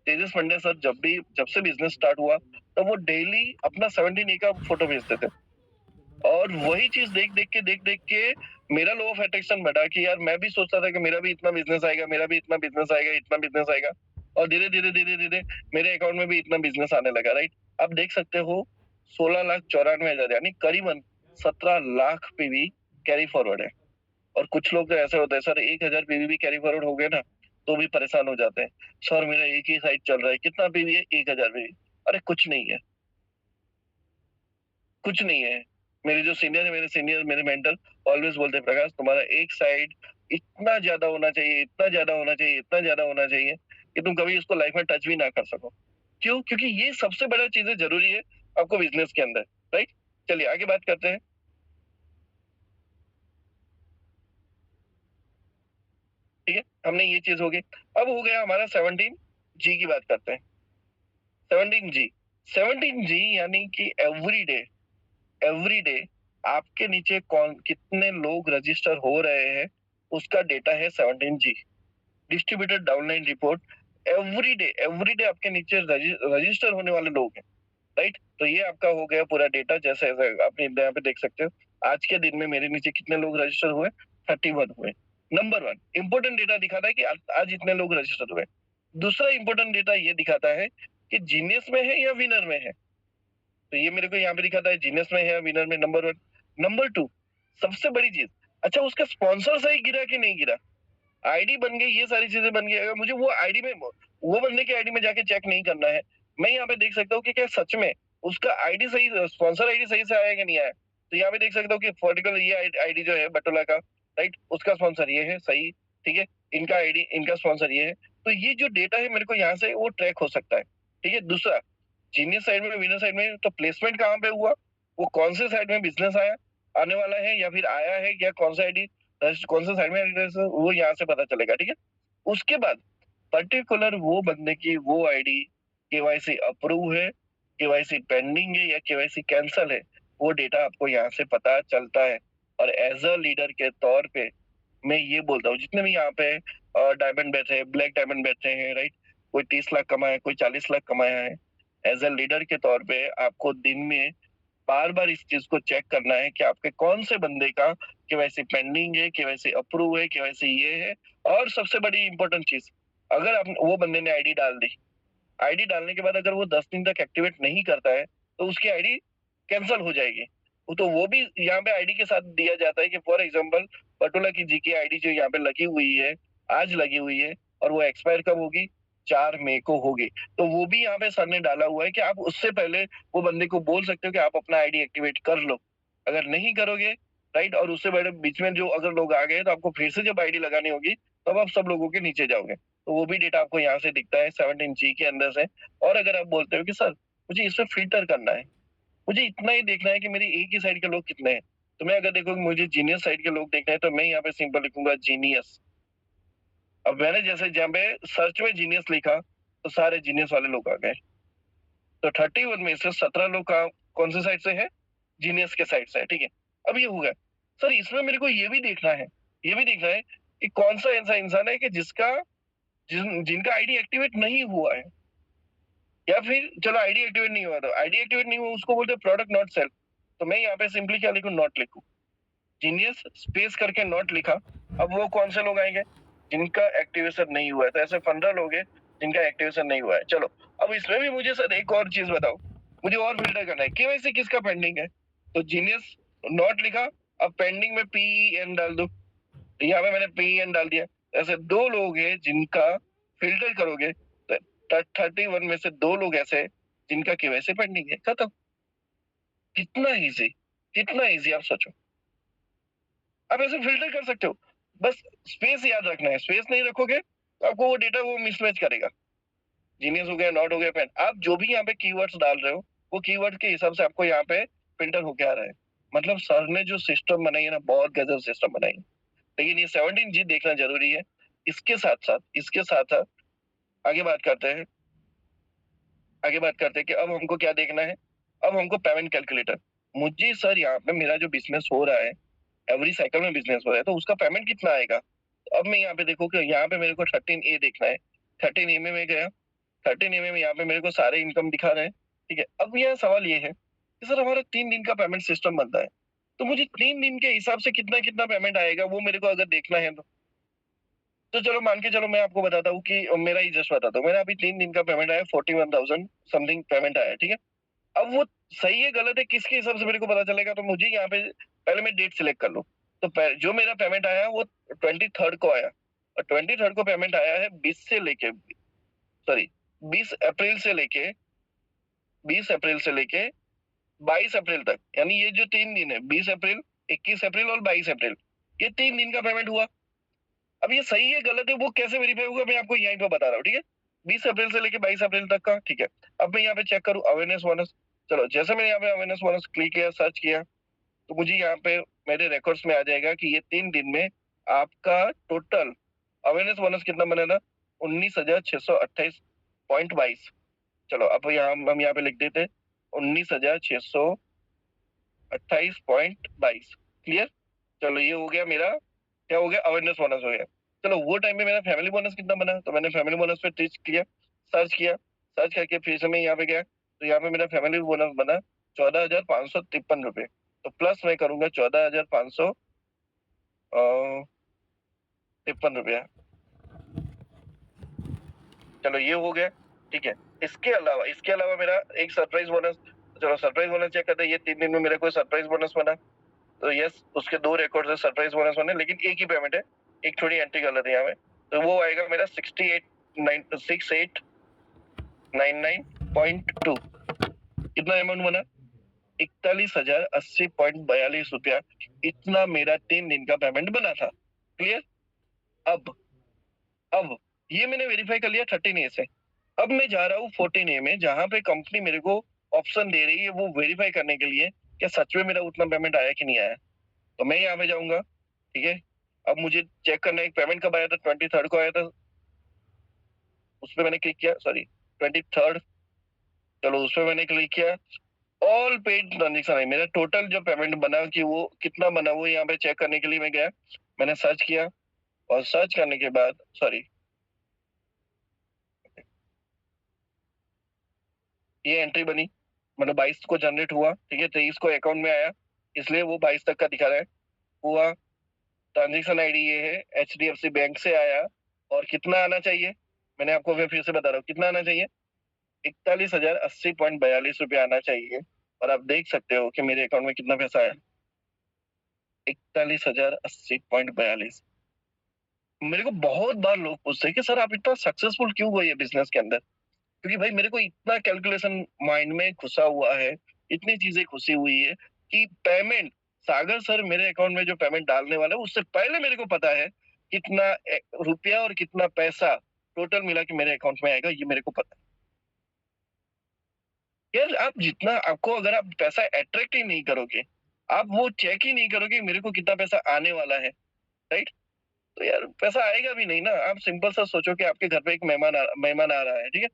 तेजस पंड्या सर जब से बिजनेस स्टार्ट हुआ तो वो डेली अपना 17A का फोटो भेजते थे, और वही चीज देख देख के मेरा लो ऑफ अट्रैक्शन बढ़ा कि यार मैं भी सोचता था कि मेरा भी इतना बिजनेस आएगा, मेरा भी इतना बिजनेस आएगा, इतना बिजनेस आएगा, और धीरे धीरे धीरे धीरे मेरे अकाउंट में भी इतना बिजनेस आने लगा, राइट। आप देख सकते हो 16,94,000 यानी करीबन 17 लाख पीवी कैरी फॉरवर्ड है। और कुछ लोग तो ऐसे होते हैं, सर 1,000 पीवी भी कैरी फॉरवर्ड हो गए ना तो भी परेशान हो जाते हैं, सर मेरा एक ही साइड चल रहा है, कितना पीवी है, 1,000 पीवी। अरे कुछ नहीं है, कुछ नहीं है। मेरे जो सीनियर है, मेरे सीनियर, मेरे मेंटर ऑलवेज बोलते हैं, प्रकाश तुम्हारा एक साइड इतना ज्यादा होना चाहिए, इतना ज्यादा होना चाहिए, इतना ज्यादा होना चाहिए कि तुम कभी इसको लाइफ में टच भी ना कर सको। क्यों? क्योंकि ये सबसे बड़ा चीजें जरूरी है आपको बिजनेस के अंदर, राइट। चलिए आगे बात करते हैं, ठीक है। हमने ये चीज हो गई। अब हो गया हमारा 17G की बात करते हैं। 17G, 17G यानी कि एवरी डे आपके नीचे कौन कितने लोग रजिस्टर हो रहे हैं उसका डेटा है 17G, distributed downline report. Every day आपके नीचे रजिस्टर होने वाले लोग हैं, राइट। तो ये आपका हो गया पूरा डेटा, जैसे आप यहाँ पे देख सकते हो आज के दिन में मेरे नीचे कितने लोग रजिस्टर हुए, 31 हुए। नंबर 1 इंपोर्टेंट डेटा दिखाता है कि आज इतने लोग रजिस्टर हुए। दूसरा इंपोर्टेंट डेटा ये दिखाता है कि जीनियस में है या विनर में है, तो ये मेरे को यहाँ पे दिखाता है जीनियस में है, विनर में, नंबर 1। नंबर 2 सबसे बड़ी चीज, अच्छा उसका स्पॉन्सर सही गिरा कि नहीं गिरा, आईडी बन गई, ये सारी चीजें बन गई, अगर मुझे वो आईडी में वो बंदे की आईडी में जाके चेक नहीं करना है, मैं यहाँ पे देख सकता हूँ कि क्या सच में उसका आईडी सही, स्पॉन्सर आईडी सही से आया कि नहीं आया। तो यहाँ पे देख सकता हूँ कि पर्टिकुलर ये आईडी जो है बटोला का, राइट, उसका स्पॉन्सर ये है, सही, ठीक है। इनका आईडी, इनका स्पॉन्सर ये है, तो ये जो डेटा है मेरे को यहाँ से वो ट्रैक हो सकता है, ठीक है। दूसरा, जीनियस साइड में, विनर साइड में, तो प्लेसमेंट कहाँ पे हुआ, वो कौन से साइड में बिजनेस आया, आने वाला है या फिर आया है, या कौन सा आईडी, कौन सा साइड में, वो यहाँ से पता चलेगा, ठीक है। उसके बाद पर्टिकुलर वो बंदे की वो आईडी केवाईसी अप्रूव है, केवाईसी पेंडिंग है, या केवाईसी कैंसल है, वो डेटा आपको यहाँ से पता चलता है। और एज अ लीडर के तौर पे मैं ये बोलता हूँ, जितने भी यहाँ पे डायमंड बैठे हैं, ब्लैक डायमंड बैठे हैं, राइट, कोई 30 लाख कमाया, कोई 40 लाख कमाया है। एज़ अ लीडर के तौर पे आपको दिन में बार-बार इस चीज़ को चेक करना है कि आपके कौन से बंदे का केवाईसी पेंडिंग है, केवाईसी अप्रूव है, केवाईसी ये है। और सबसे बड़ी इम्पोर्टेंट चीज़, अगर आप वो बंदे ने आईडी डाल दी, आईडी डालने के बाद अगर वो 10 दिन तक एक्टिवेट नहीं करता है, तो उसकी आईडी कैंसल हो जाएगी। तो वो भी यहाँ पे आईडी के साथ दिया जाता है कि फॉर एग्ज़ाम्पल पटोला की जी की आईडी जो यहाँ पे लगी हुई है, आज लगी हुई है और वो एक्सपायर कब होगी? 4 मई को होगी। तो वो भी यहाँ पे सर ने डाला हुआ है कि आप उससे पहले वो बंदे को बोल सकते हो कि आप अपना आईडी एक्टिवेट कर लो। अगर नहीं करोगे, राइट, और उससे बड़े बीच में जो अगर लोग आ गए तो आपको फिर से जब आईडी लगानी होगी, तब आप सब लोगों के नीचे जाओगे। तो वो भी डेटा आपको यहाँ से दिखता है 17 जी के अंदर से। और अगर आप बोलते हो कि सर मुझे इसमें फ़िल्टर करना है, मुझे इतना ही देखना है कि मेरी एक ही साइड के लोग कितने हैं। तो मैं अगर देखूँ मुझे जीनियस साइड के लोग देखने हैं, तो मैं यहाँ पे सिंपल लिखूँगा जीनियस। अब मैंने जैसे जहाँ पे सर्च में जीनियस लिखा, तो सारे जीनियस वाले लोग आ गए। तो 31 में से 17 लोग का कौन सी साइड से है? जीनियस के साइड से है, ठीक है। अब ये हो गया। सर इसमें मेरे को ये भी देखना है, ये भी देखना है कि कौन-सा ऐसा इंसान है कि जिनका आईडी एक्टिवेट नहीं हुआ है। या फिर चलो आईडी एक्टिवेट नहीं हुआ, तो आईडी एक्टिवेट नहीं हुआ उसको बोलते हैं प्रोडक्ट नॉट सेल। तो मैं यहाँ पे सिंपली क्या लिखूँ? नॉट लिखूँ। जीनियस स्पेस करके नॉट लिखा। अब वो कौन से लोग आएंगे? जिनका एक्टिवेशन नहीं हुआ है। तो ऐसे 15 लोग हैं जिनका एक्टिवेशन नहीं हुआ है। चलो अब इसमें भी मुझे सर एक और चीज बताओ, मुझे और फिल्टर करना है केवाईसी किसका पेंडिंग है। तो जीनियस नॉट लिखा, अब पेंडिंग में PEN डाल दो। तो यहाँ पे मैंने PEN डाल दिया। ऐसे 2 लोग हैं जिनका फिल्टर करोगे तो 31 में से 2 लोग ऐसे हैं जिनका केवाईसी पेंडिंग है। खत्म। कितना इजी, कितना इजी, आप सोचो। आप ऐसे फिल्टर कर सकते हो। बस स्पेस याद रखना है। स्पेस नहीं रखोगे तो आपको वो डेटा वो मिसमैच करेगा। जीनियस हो गया, नॉट हो गया, पेन। आप जो भी यहाँ पे कीवर्ड्स डाल रहे हो, वो कीवर्ड के हिसाब से आपको यहाँ पे फिल्टर होके आ रहा है। मतलब सर ने जो सिस्टम बनाई है ना, बहुत गजब सिस्टम बनाई है। लेकिन ये 17 जी देखना जरूरी है। इसके साथ साथ आगे बात करते हैं। आगे बात करते हैं कि अब हमको क्या देखना है। अब हमको पेमेंट कैलकुलेटर। मुझे सर यहाँ पे मेरा जो बिजनेस हो रहा है, एवरी साइकिल में बिजनेस हो रहा है, तो उसका पेमेंट कितना आएगा। अब मैं यहाँ पे देखो कि यहाँ पे मेरे को 13A देखना है। 13A में मैं गया। 13A में यहाँ पे मेरे को सारे इनकम दिखा रहे हैं। ठीक है। अब यह सवाल ये है कि सर हमारा 3 दिन का पेमेंट सिस्टम बनता है, तो मुझे 3 दिन के हिसाब से कितना कितना पेमेंट आएगा वो मेरे को अगर देखना है तो चलो मान के चलो मैं आपको बताता हूँ कि मेरा ही जस्ट बताता हूँ। मेरा अभी 3 दिन का पेमेंट आया, 41,000 समथिंग पेमेंट आया। ठीक है। अब वो सही है गलत है किसके हिसाब से मेरे को पता चलेगा। तो मुझे यहाँ पे पहले मैं डेट सिलेक्ट कर लूँ। तो जो मेरा पेमेंट आया वो 23rd को आया, और 23rd को पेमेंट आया है 20 अप्रैल से लेके 22 अप्रैल तक। यानी ये जो 3 दिन है, 20 अप्रैल, 21 अप्रैल और 22 अप्रैल, ये 3 दिन का पेमेंट हुआ। अब ये सही है गलत है वो कैसे वेरीफाई होगा, मैं आपको यहीं पे बता रहा हूँ। ठीक है। 20 अप्रैल से लेके 22 अप्रैल तक का। ठीक है। अब मैं यहाँ पे चेक करूँ अवेयरनेस बोनस। चलो जैसे मैंने यहाँ पे अवेयरनेस बोनस क्लिक किया, सर्च किया, तो मुझे यहाँ पे मेरे रिकॉर्ड्स में आ जाएगा कि ये 3 दिन में आपका टोटल अवेयरनेस बोनस कितना बना था? 19,628.22। चलो अब यहाँ हम यहाँ पे लिख देते 19,628.22। क्लियर। चलो ये हो गया मेरा, क्या हो गया, अवेयरनेस बोनस हो गया। चलो वो टाइम में मेरा फैमिली बोनस कितना बना, तो मैंने फैमिली बोनस पे टिच किया, सर्च किया। सर्च करके फिर से मैं यहाँ पे गया, तो यहाँ पे मेरा फैमिली बोनस बना 14,553 रुपए। तो प्लस मैं करूंगा 14,553 रुपया। चलो ये हो गया। ठीक है। इसके अलावा मेरा एक सरप्राइज बोनस। चलो सरप्राइज बोनस चेक करते हैं। ये 3 दिन में मेरा कोई सरप्राइज बोनस बना, तो यस उसके 2 रिकॉर्ड है सरप्राइज बोनस बने, लेकिन एक ही पेमेंट है, एक थोड़ी एंट्री गलत है यहाँ में। तो वो आएगा मेरा 6899.2। कितना अमाउंट बना? 41,080.42 रुपया। इतना मेरा 3 दिन का पेमेंट बना था। क्लियर। अब अब ये मैंने वेरीफाई कर लिया 13A से। अब मैं जा रहा हूँ 14A में, जहां पे कंपनी मेरे को ऑप्शन दे रही है वो वेरीफाई करने के लिए क्या सच में मेरा उतना पेमेंट आया कि नहीं आया। तो मैं यहाँ पे जाऊंगा। ठीक है। अब मुझे चेक करना है पेमेंट कब आया था, 23rd को आया था, उस पर मैंने क्लिक किया, सॉरी 23rd। चलो उस पर मैंने क्लिक किया, ऑल पेड ट्रांजेक्शन है। मेरा टोटल जो पेमेंट बना कि वो कितना बना, वो यहाँ पे चेक करने के लिए मैं गया, मैंने सर्च किया, और सर्च करने के बाद सॉरी ये एंट्री बनी, मतलब 22 को जनरेट हुआ, ठीक है, 23 को अकाउंट में आया, इसलिए वो 22 तक का दिखा रहा है। हुआ, ट्रांज़ैक्शन आईडी ये है, एचडीएफसी बैंक से आया और कितना आना चाहिए? मैंने आपको फिर से बता रहा हूँ, कितना आना चाहिए? 41,080.42 रुपया आना चाहिए और आप देख सकते हो कि मेरे अकाउंट में कितना पैसा आया, 41,080.42। मेरे को बहुत बार लोग पूछते हैं कि सर आप इतना सक्सेसफुल क्यों हुए ये बिज़नेस के अंदर? क्योंकि भाई मेरे को इतना कैलकुलेशन माइंड में घुसा हुआ है, इतनी चीज़ें घुसी हुई है कि पेमेंट सागर सर मेरे अकाउंट में जो पेमेंट डालने वाला है, उससे पहले मेरे को पता है कितना रुपया और कितना पैसा टोटल मिला के मेरे अकाउंट में आएगा, ये मेरे को पता है। यार आप जितना आपको अगर आप पैसा अट्रैक्ट ही नहीं करोगे, आप वो चेक ही नहीं करोगे मेरे को कितना पैसा आने वाला है, राइट? तो यार पैसा आएगा भी नहीं ना। आप सिंपल सा सोचो कि आपके घर पे एक मेहमान आ रहा है, ठीक है?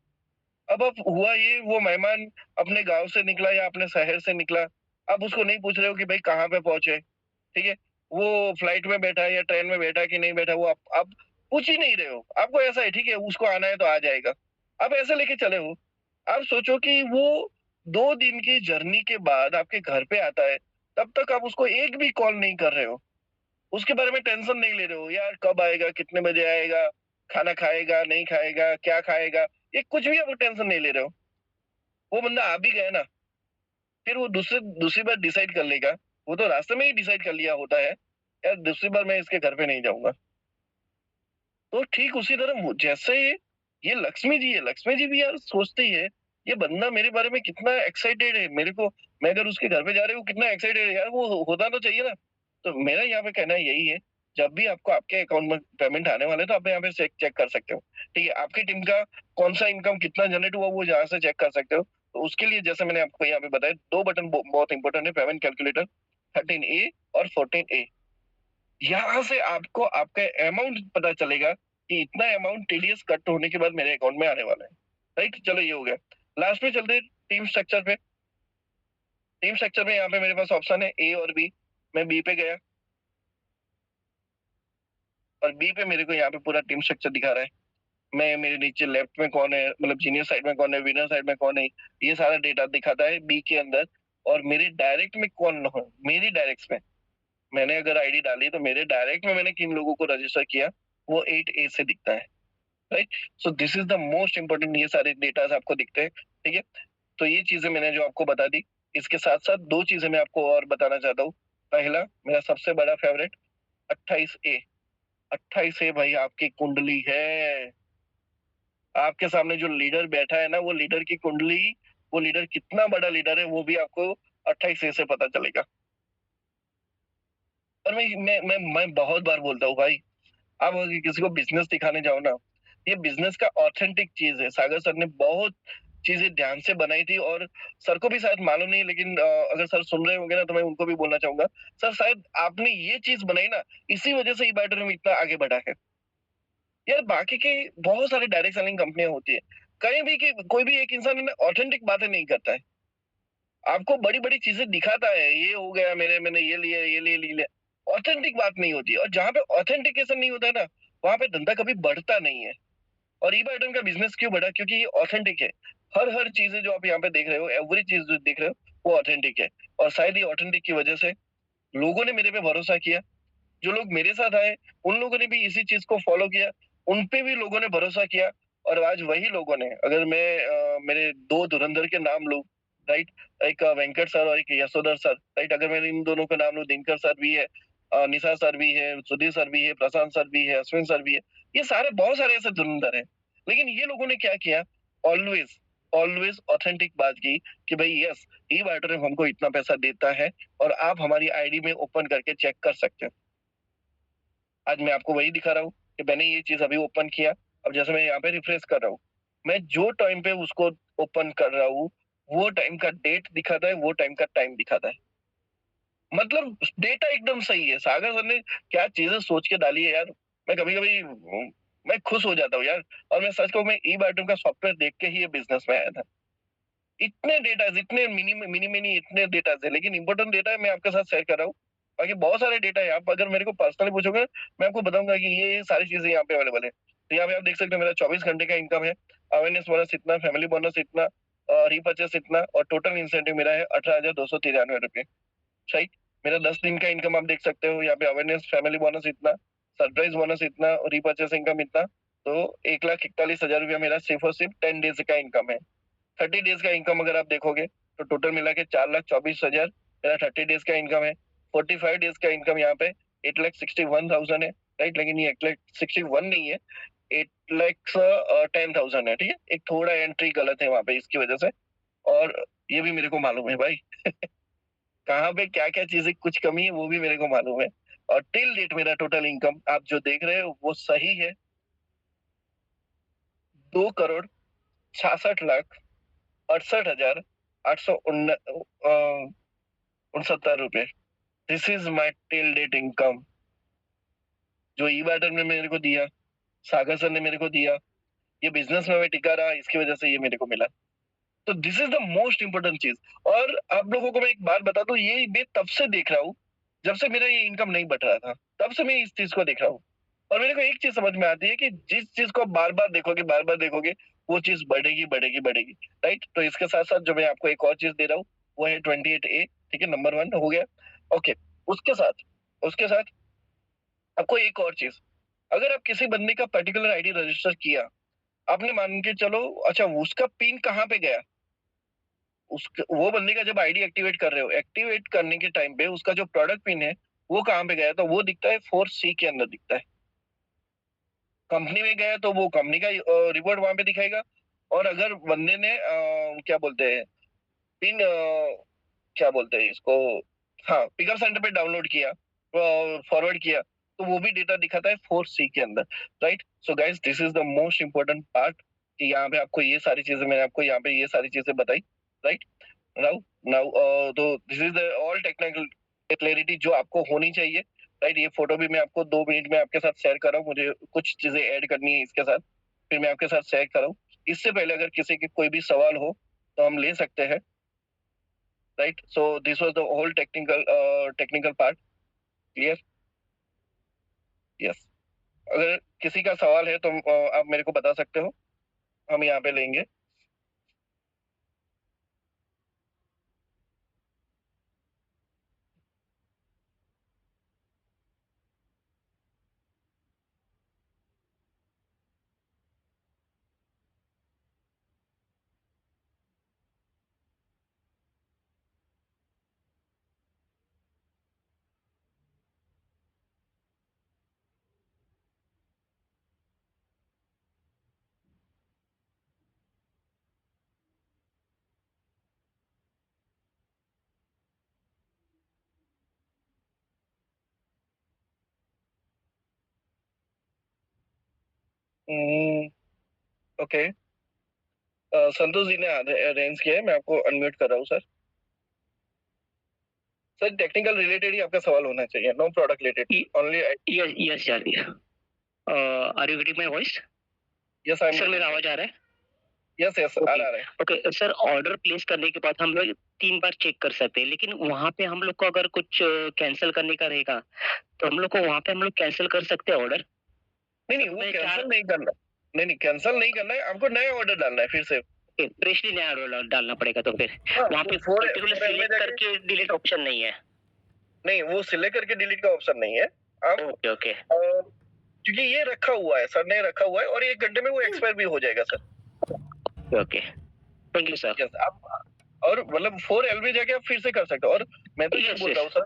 अब हुआ ये वो मेहमान अपने गाँव से निकला या अपने शहर से निकला, आप उसको नहीं पूछ रहे हो कि भाई कहाँ पे पहुँचे, ठीक है? वो फ्लाइट में बैठा है या ट्रेन में बैठा है कि नहीं बैठा, वो आप पूछ ही नहीं रहे हो। आपको ऐसा है ठीक है उसको आना है तो आ जाएगा। आप ऐसे लेके चले हो। आप सोचो कि वो 2 दिन की जर्नी के बाद आपके घर पे आता है, तब तक आप उसको एक भी कॉल नहीं कर रहे हो। उसके बारे में टेंशन नहीं ले रहे हो, यार कब आएगा, कितने बजे आएगा, खाना खाएगा, नहीं खाएगा, क्या खाएगा, ये कुछ भी आप टेंशन नहीं ले रहे हो। वो बंदा आ भी गया ना, फिर वो दूसरी बार डिसाइड कर लेगा, वो तो रास्ते में ही डिसाइड कर लिया होता है, यार दूसरी बार मैं इसके घर पे नहीं जाऊँगा। तो ठीक उसी तरह जैसे ये लक्ष्मी जी भी यार सोचते ही है, ये बंदा मेरे बारे में कितना एक्साइटेड है, मेरे को मैं अगर उसके घर पे जा रही हूँ कितना एक्साइटेड है यार, वो होना तो चाहिए ना। तो मेरा यहाँ पे कहना यही है, जब भी आपको आपके अकाउंट में पेमेंट आने वाले हैं तो आप यहाँ पे चेक चेक कर सकते हो। ठीक है, आपकी टीम का कौन-सा इनकम कितना जनरेट हुआ वो यहाँ से चेक कर सकते हो। तो उसके लिए जैसे मैंने आपको यहाँ पे बताया 2 बटन बहुत इंपॉर्टेंट है, पेमेंट कैलकुलेटर 13A और 14A। यहाँ से आपको आपका अमाउंट पता चलेगा कि इतना अमाउंट टीडीएस कट होने के बाद मेरे अकाउंट में आने वाला है। राइट? चलो ये हो गया। लास्ट में चलते हैं टीम स्ट्रक्चर पे। टीम स्ट्रक्चर में यहाँ पे मेरे पास ऑप्शन है ए और बी। मैं बी पे गया और बी पे मेरे को यहाँ पे पूरा टीम स्ट्रक्चर दिखा रहा है। मैं मेरे नीचे लेफ्ट में कौन है, मतलब जीनियर साइड में कौन है, विनर साइड में कौन है, ये सारा डेटा दिखाता है बी के अंदर। और मेरे डायरेक्ट में कौन हो, मेरी डायरेक्ट में मैंने अगर आईडी डाली तो मेरे डायरेक्ट में मैंने किन लोगों को रजिस्टर किया, वो 8A से दिखता है। Right? So this is the most important, ये सारे डेटास आपको दिखते हैं, ठीक है? तो ये चीजें मैंने जो आपको बता दी। इसके साथ साथ 2 चीजें मैं आपको और बताना चाहता हूँ। पहला, मेरा सबसे बड़ा फेवरेट 28A। 28A भाई आपकी कुंडली है। आपके सामने जो लीडर बैठा है ना, वो लीडर की कुंडली, वो लीडर कितना बड़ा लीडर है वो भी आपको 28A से पता चलेगा। और मैं बहुत बार बोलता हूँ भाई, आप अगर किसी को बिज़नेस दिखाने जाओ ना, ये बिज़नेस का ऑथेंटिक चीज़ है। सागर सर ने बहुत चीज़ें ध्यान से बनाई थी और सर को भी शायद मालूम नहीं, लेकिन अगर सर सुन रहे होंगे ना तो मैं उनको भी बोलना चाहूँगा, सर शायद आपने ये चीज़ बनाई ना, इसी वज़ह से ई-बैटरी में इतना आगे बढ़ा है। यार बाकी के बहुत सारी डायरेक्ट सेलिंग कंपनियाँ होती है। कहीं भी कि कोई भी एक इंसान है ना ऑथेंटिक बातें नहीं करता है। आपको बड़ी-बड़ी चीज़ें दिखाता है, ये हो गया मैंने ये लिया, ये लिया। ऑथेंटिक बात नहीं होती है और जहाँ पे ऑथेंटिकेशन नहीं होता है ना, वहाँ पे धंधा कभी बढ़ता नहीं है। और ई-बाइटन का बिज़नेस क्यों बढ़ा? क्योंकि ये ऑथेंटिक है। हर चीज़ें जो आप यहाँ पे देख रहे हो, एवरी चीज़ जो देख रहे हो, वो ऑथेंटिक है। और शायद ये ऑथेंटिक की वजह से लोगों ने मेरे पे भरोसा किया। जो लोग मेरे साथ आए, उन लोगों ने भी इसी चीज़ को फ़ॉलो किया। उन पे भी लोगों ने भरोसा किया और आज वही लोगों ने, अगर मैं मेरे 2 धुरंधर के नाम लूँ, राइट? एक वेंकट सर और एक यशोधर सर, राइट? अगर मैं इन दोनों का नाम लूँ, दिनकर सर भी है, निशा सर भी है, सुधीर सर भी है, प्रशांत सर भी है, अश्विन सर भी है। ये सारे बहुत सारे ऐसे धुरंधर हैं। लेकिन ये लोगों ने क्या किया? ऑलवेज़ ऑलवेज़ ऑथेंटिक बात की कि भई यस, ई-बाइटोरेम हमको इतना पैसा देता है और आप हमारी आईडी में ओपन करके चेक कर सकते हो। आज मैं आपको वही दिखा रहा हूँ कि मैंने ये चीज़ अभी ओपन किया। अब जैसे मैं यहाँ पे रिफ्रेश कर रहा हूँ, मैं जो टाइम पे उसको ओपन कर रहा हूँ, वो टाइम का डेट दिखाता है, वो टाइम का टाइम दिखाता है। मतलब डेटा एकदम सही है। सागर सर ने क्या चीज़ें सोच के डाली है यार, मैं कभी-कभी मैं खुश हो जाता हूँ यार। और मैं सच कहूँ, मैं ई-बाइटम का सॉफ्टवेयर देख के ही ये बिज़नेस में आया था। इतने डेटाज़, इतने मिनी इतने डेटाज़ है, लेकिन इम्पोर्टेंट डेटा मैं आपके साथ शेयर कर रहा हूँ। बाकी बहुत सारे डेटा है, आप अगर मेरे को पर्सनली पूछोगे, मैं आपको बताऊँगा कि ये सारी चीज़ें यहाँ पे अवेलेबल है। तो यहाँ पे आप देख सकते हो मेरा 24 घंटे का इनकम है, अवेयरनेस बोनस इतना, फैमिली बोनस इतना, रीपर्चेस इतना और टोटल इंसेंटिव मेरा है 18,293 रुपए। सही। मेरा 10 दिन का इनकम आप देख सकते हो यहाँ पे। अवेयरनेस फैमिली बोनस इतना, सरप्राइज बोनस इतना और रीपर्चेस इनकम इतना। तो 1,41,000 रुपया मेरा सिर्फ और सिर्फ 10 डेज का इनकम है। 30 डेज का इनकम अगर आप देखोगे तो टोटल मिला के 4,24,000 मेरा 30 डेज का इनकम है। 45 डेज का इनकम यहाँ पे 8,61,000 है। राइट, लेकिन ये 8,61 नहीं है, 8,10,000 है। ठीक है, एक थोड़ा एंट्री गलत है वहां पे, इसकी वजह से। और ये भी मेरे को मालूम है भाई कहाँ पे क्या क्या चीजें कुछ कमी है वो भी मेरे को मालूम है। और टिल डेट मेरा टोटल इनकम आप जो देख रहे हो वो सही है, 2,66,68,68,69 रुपए। This is my till date income, जो ई बैटर ने मेरे को दिया, सागर सर ने मेरे को दिया, ये बिजनेस में मैं टिका रहा, इसकी वजह से ये मेरे को मिला। तो this is the most important चीज। और आप लोगों को मैं एक बात बता दूं, ये मैं तब से देख रहा हूँ जब से मेरा ये इनकम नहीं बढ़ रहा था, तब से मैं इस चीज को देख रहा हूँ। और मेरे को एक चीज समझ में आती है कि जिस चीज को बार बार देखोगे वो चीज बढ़ेगी बढ़ेगी बढ़ेगी। राइट, तो इसके साथ साथ जो मैं आपको एक और चीज दे रहा हूँ वो है 28A। ठीक है, नंबर 1 हो गया। ओके, उसके साथ आपको एक और चीज, अगर आप किसी बंदे का पर्टिकुलर आईडी रजिस्टर किया, आपने मान के चलो, अच्छा उसका पिन कहाँ पे गया, वो बंदे का जब आईडी एक्टिवेट कर रहे हो, एक्टिवेट करने के टाइम पे उसका जो प्रोडक्ट पिन है वो कहाँ पे गया, तो वो दिखता है 4C के अंदर दिखता है। कंपनी में गया तो वो कंपनी का रिपोर्ट वहां पे दिखाएगा। और अगर बंदे ने क्या बोलते हैं पिन, क्या बोलते हैं इसको, हाँ, पिकअप सेंटर पे डाउनलोड किया, फॉरवर्ड किया, तो वो भी डेटा दिखाता है 4C के अंदर। Right, so guys this is the most important part कि यहाँ पे आपको ये सारी चीजें, मैंने आपको यहाँ पे ये सारी चीजें बताई। राइट, नाउ नाउ तो this is the all technical clarity जो आपको होनी चाहिए। राइट, ये फोटो भी मैं आपको 2 मिनट में आपके साथ शेयर कर रहा हूँ, मुझे कुछ चीजें ऐड करनी है इसके साथ, फिर मैं आपके साथ शेयर कर रहा हूँ। इससे पहले अगर किसी के कोई भी सवाल हो तो हम ले सकते हैं। Right, so this was the whole technical part. Clear? Yes. अगर किसी का सवाल है तो आप मेरे को बता सकते हो, हम यहाँ पे लेंगे। ओके, संतोष जी ने अरेंज किया है, मैं आपको अनम्यूट कर रहा हूँ सर। सर टेक्निकल रिलेटेड ही आपका सवाल होना चाहिए, no product related only. Yes sir, are you getting my voice? Yes I sir am. मेरा आवाज आ रहा है? यस यस आ रहा है। ओके सर, ऑर्डर प्लेस करने के बाद हम लोग 3 बार चेक कर सकते हैं, लेकिन वहाँ पे हम लोग को अगर कुछ कैंसिल करने का रहेगा तो हम लोग को वहाँ पे हम लोग कैंसिल कर सकते हैं ऑर्डर? नहीं नहीं, वो कैंसिल नहीं करना। नहीं नहीं, कैंसिल नहीं करना है, आपको नया ऑर्डर डालना है फिर से। फ्रेशली नया ऑर्डर डालना पड़ेगा तो फिर हाँ, वहाँ पे फोर पर्टिकुलर सिलेक्ट करके डिलीट ऑप्शन नहीं है? नहीं, वो सिलेक्ट करके डिलीट का ऑप्शन नहीं है। आप ओके ओके क्योंकि ये रखा हुआ है, सर ने रखा हुआ है और 1 घंटे में वो एक्सपायर भी हो जाएगा sir. Okay, thank you sir. Yes, आप और मतलब 4L में जाके आप फिर से कर सकते हो। और मैं तो ये Yes, बोल yes. रहा हूँ सर,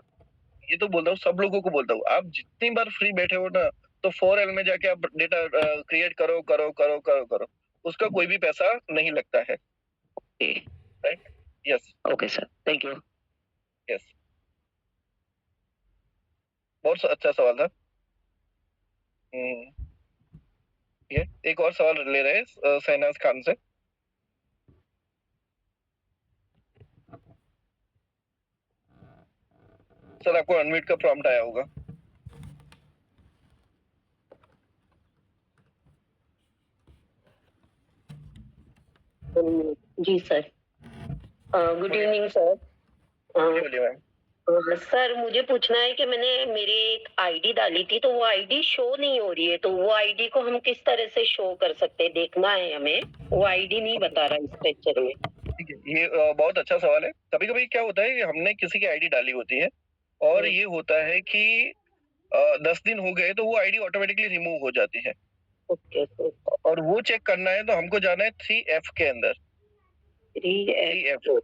ये तो बोल रहा हूँ, सब लोगों को बोलता हूँ, आप जितनी बार फ्री बैठे हो ना, तो 4L में जाके आप डेटा क्रिएट करो करो करो करो करो, उसका कोई भी पैसा नहीं लगता है। Okay right, yes okay sir, thank you. Yes, बहुत अच्छा सवाल था। ये एक और सवाल ले रहे हैं शहनाज खान से। सर आपको अनम्यूट का प्रॉम्प्ट आया होगा। जी सर, गुड इवनिंग सर। बोलिए मैम। सर मुझे पूछना है कि मैंने मेरी एक आईडी डाली थी तो वो आईडी शो नहीं हो रही है, तो वो आईडी को हम किस तरह से शो कर सकते हैं, देखना है हमें। वो आईडी नहीं बता रहा इस पिक्चर में। ठीक है, ये बहुत अच्छा सवाल है। कभी-कभी क्या होता है कि हमने किसी की आईडी डाली होती है और ये होता है कि 10 दिन हो गए तो वो आईडी ऑटोमेटिकली रिमूव हो जाती है ओके सर। और वो चेक करना है तो हमको जाना है 3F के अंदर। 3F 3F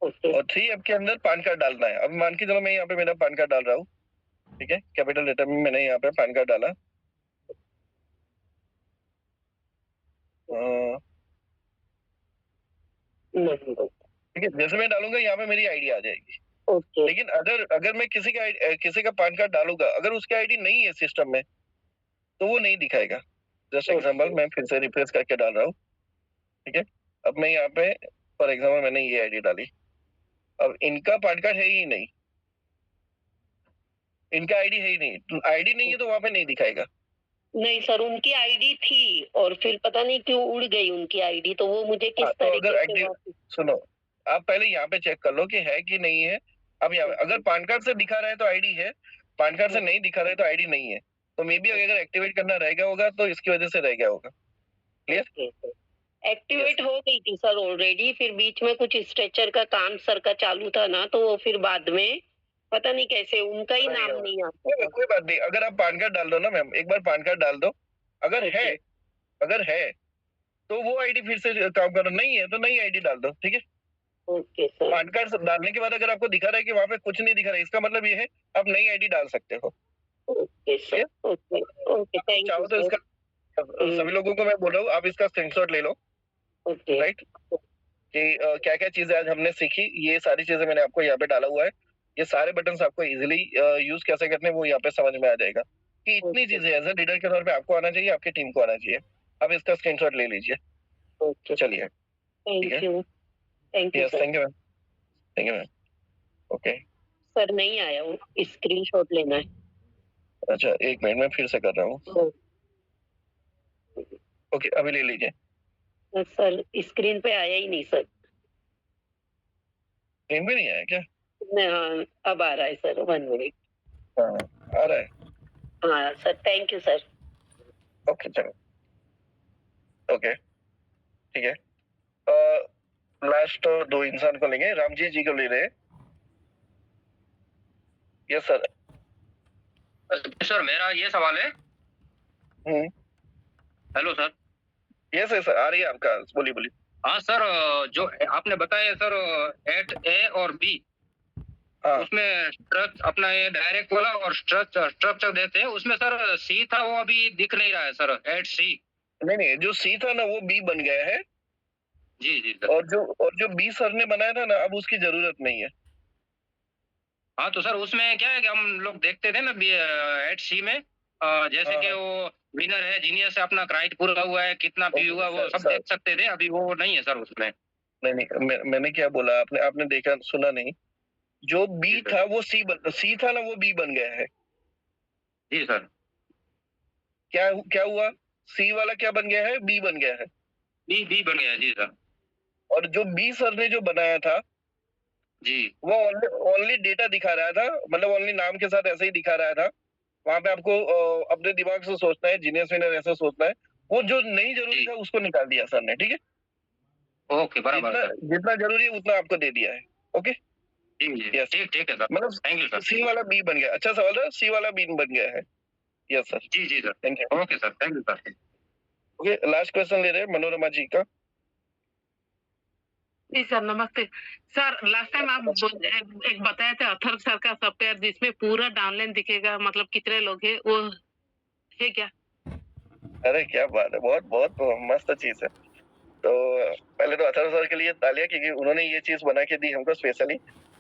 okay. और 3F के अंदर पैन कार्ड डालना है। अब मान के चलो मैं यहाँ पे मेरा पैन कार्ड डाल रहा हूँ, ठीक है? कैपिटल लेटर में मैंने यहाँ पे पैन कार्ड डाला। नहीं ठीक है, जैसे मैं डालूंगा यहाँ पे मेरी आईडी आ जाएगी। ओके लेकिन अगर अगर मैं किसी का पैन कार्ड डालूंगा, अगर उसकी आईडी नहीं है सिस्टम में तो वो नहीं दिखाएगा। जस्ट एग्जांपल मैं फिर से रिफ्रेश करके डाल रहा हूँ, ठीक है? अब मैं यहाँ पे फॉर एग्जांपल मैंने ये आईडी डाली। अब इनका पैन कार्ड है ही नहीं, इनका आईडी है ही नहीं, आईडी नहीं है तो वहां पे नहीं दिखाएगा। नहीं सर, उनकी आईडी थी और फिर पता नहीं क्यों उड़ गई उनकी आईडी, तो वो मुझे किस हाँ, तो तरीके अगर से एक्टिव वापस। सुनो, आप पहले यहाँ पे चेक कर लो कि है कि नहीं है। अब यहाँ पे अगर पैन कार्ड से दिखा रहा है तो आईडी है, पैन कार्ड से नहीं दिखा रहा है तो आईडी नहीं है। तो मे बी अगर एक्टिवेट करना रह गया होगा तो इसकी वजह से रह गया होगा। क्लियर? एक्टिवेट हो गई थी सर ऑलरेडी, फिर बीच में कुछ स्ट्रेचर का काम सर का चालू था ना, तो वो फिर बाद में पता नहीं कैसे उनका ही नाम नहीं आता था। कोई बात नहीं, अगर आप पैन कार्ड डाल दो ना मैम, एक बार पैन कार्ड डाल दो। अगर है अगर है तो वो आईडी फिर से काम कर रहा, नहीं है तो नई आईडी डाल दो, ठीक है? Okay sir. पैन कार्ड डालने के बाद अगर आपको दिखा रहा है कि वहां पे कुछ नहीं दिखा रहा है, इसका मतलब ये है आप नई आईडी डाल सकते हो। Okay sir. Okay okay, thank चाहो यू तो सर। इसका सभी लोगों को मैं बोल रहा हूँ, आप इसका स्क्रीनशॉट ले लो, ओके राइट? कि क्या क्या चीजें आज हमने सीखी, ये सारी चीजें मैंने आपको यहाँ पे डाला हुआ है। ये सारे बटन्स आपको इजीली यूज कैसे करने हैं वो यहाँ पे समझ में आ जाएगा कि इतनी चीजें एज अ लीडर के तौर पे आपको आना चाहिए, आपकी टीम को आना चाहिए। अब इसका स्क्रीनशॉट ले लीजिए। ओके, चलिए, thank you yes, sir. Thank you ma'am, thank you ma'am. Okay, sir नहीं आया, वो स्क्रीनशॉट लेना है। अच्छा एक मिनट में फिर से कर रहा हूँ। ओके, अभी ले लीजिए। सर स्क्रीन पे आया ही नहीं सर। स्क्रीन पे नहीं आया क्या? हाँ, अब आ रहा है सर, 1 मिनट। हाँ, आ रहा है। हाँ sir, thank you sir. Okay चलो, ओके ठीक है। लास्ट 2 इंसान को लेंगे, रामजी जी को ले रहे हैं। Yes sir. सर मेरा ये सवाल है। Hello sir. Yes yes sir, आ रही है आपका, बोलिए बोलिए। हाँ सर, जो आपने बताया सर 8A और B, हाँ उसमें स्ट्रक्चर अपना ये डायरेक्ट वाला और स्ट्रक्चर देते हैं, उसमें सर C था वो अभी दिख नहीं रहा है सर, 8C। नहीं नहीं, जो सी था ना वो बी बन गया है। जी जी सर। और जो बी सर ने बनाया था ना, अब उसकी जरूरत नहीं है। हाँ तो सर उसमें क्या है कि हम लोग देखते थे ना 8C में, जैसे कि वो विनर है, जीनियस है, अपना क्राइट पूरा हुआ है, कितना पी हुआ वो सब देख सकते थे, अभी वो नहीं है सर उसमें। नहीं नहीं, मैंने क्या बोला, आपने देखा सुना नहीं? जो बी था वो सी था ना, वो बी बन गया है। जी सर। क्या क्या हुआ? सी वाला क्या बन गया है? बी बन गया है। बी बन गया जी सर। और जो बी सर ने जो बनाया था जी वो ओनली डेटा दिखा रहा था, मतलब ओनली नाम के साथ ऐसे ही दिखा रहा था। वहां पे आपको अपने दिमाग से सोचना है, जीनियस विनर ऐसे सोचना है। वो जो नहीं जरूरी था उसको निकाल दिया सर ने, ठीक है? ओके बराबर सर। जितना जरूरी है उतना आपको दे दिया है। ओके ठीक ठीक है सर, मतलब थैंक यू सर। सी वाला बी बन गया। अच्छा सवाल है, सी वाला बी बन गया है। यस सर, जी जी sir, thank you. Okay sir, thank you sir. Okay, last question ले रहे हैं मनोरमा जी का। जी सर, नमस्ते सर। लास्ट टाइम आप एक बताए थे अथर्व सर का सॉफ्टवेयर जिसमें पूरा डाउनलाइन दिखेगा, मतलब कितने लोग हैं, वो है क्या? अरे क्या बात है, बहुत बहुत मस्त चीज है। तो पहले तो अथर्व सर के लिए तालियां, क्योंकि उन्होंने ये चीज बना के दी हमको स्पेशली।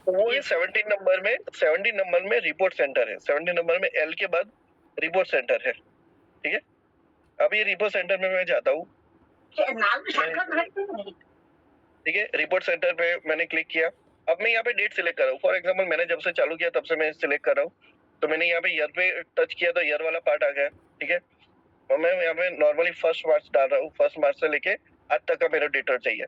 तो वो ये 17 नंबर में रिपोर्ट सेंटर है। 17 नंबर में एल के बाद रिपोर्ट सेंटर है, ठीक है? अब ये रिपोर्ट सेंटर में मैं जाता हूँ, ठीक है? रिपोर्ट सेंटर पे मैंने क्लिक किया। अब मैं यहाँ पे डेट सिलेक्ट कर रहा हूँ। फॉर एग्जाम्पल मैंने जब से चालू किया तब से मैं सिलेक्ट कर रहा हूँ। तो मैंने यहाँ पे ईयर पे टच किया तो ईयर वाला पार्ट आ गया, ठीक है? और मैं यहाँ पे नॉर्मली 1 मार्च डाल रहा हूँ। 1 मार्च से लेके आज तक का मेरा डेटा चाहिए।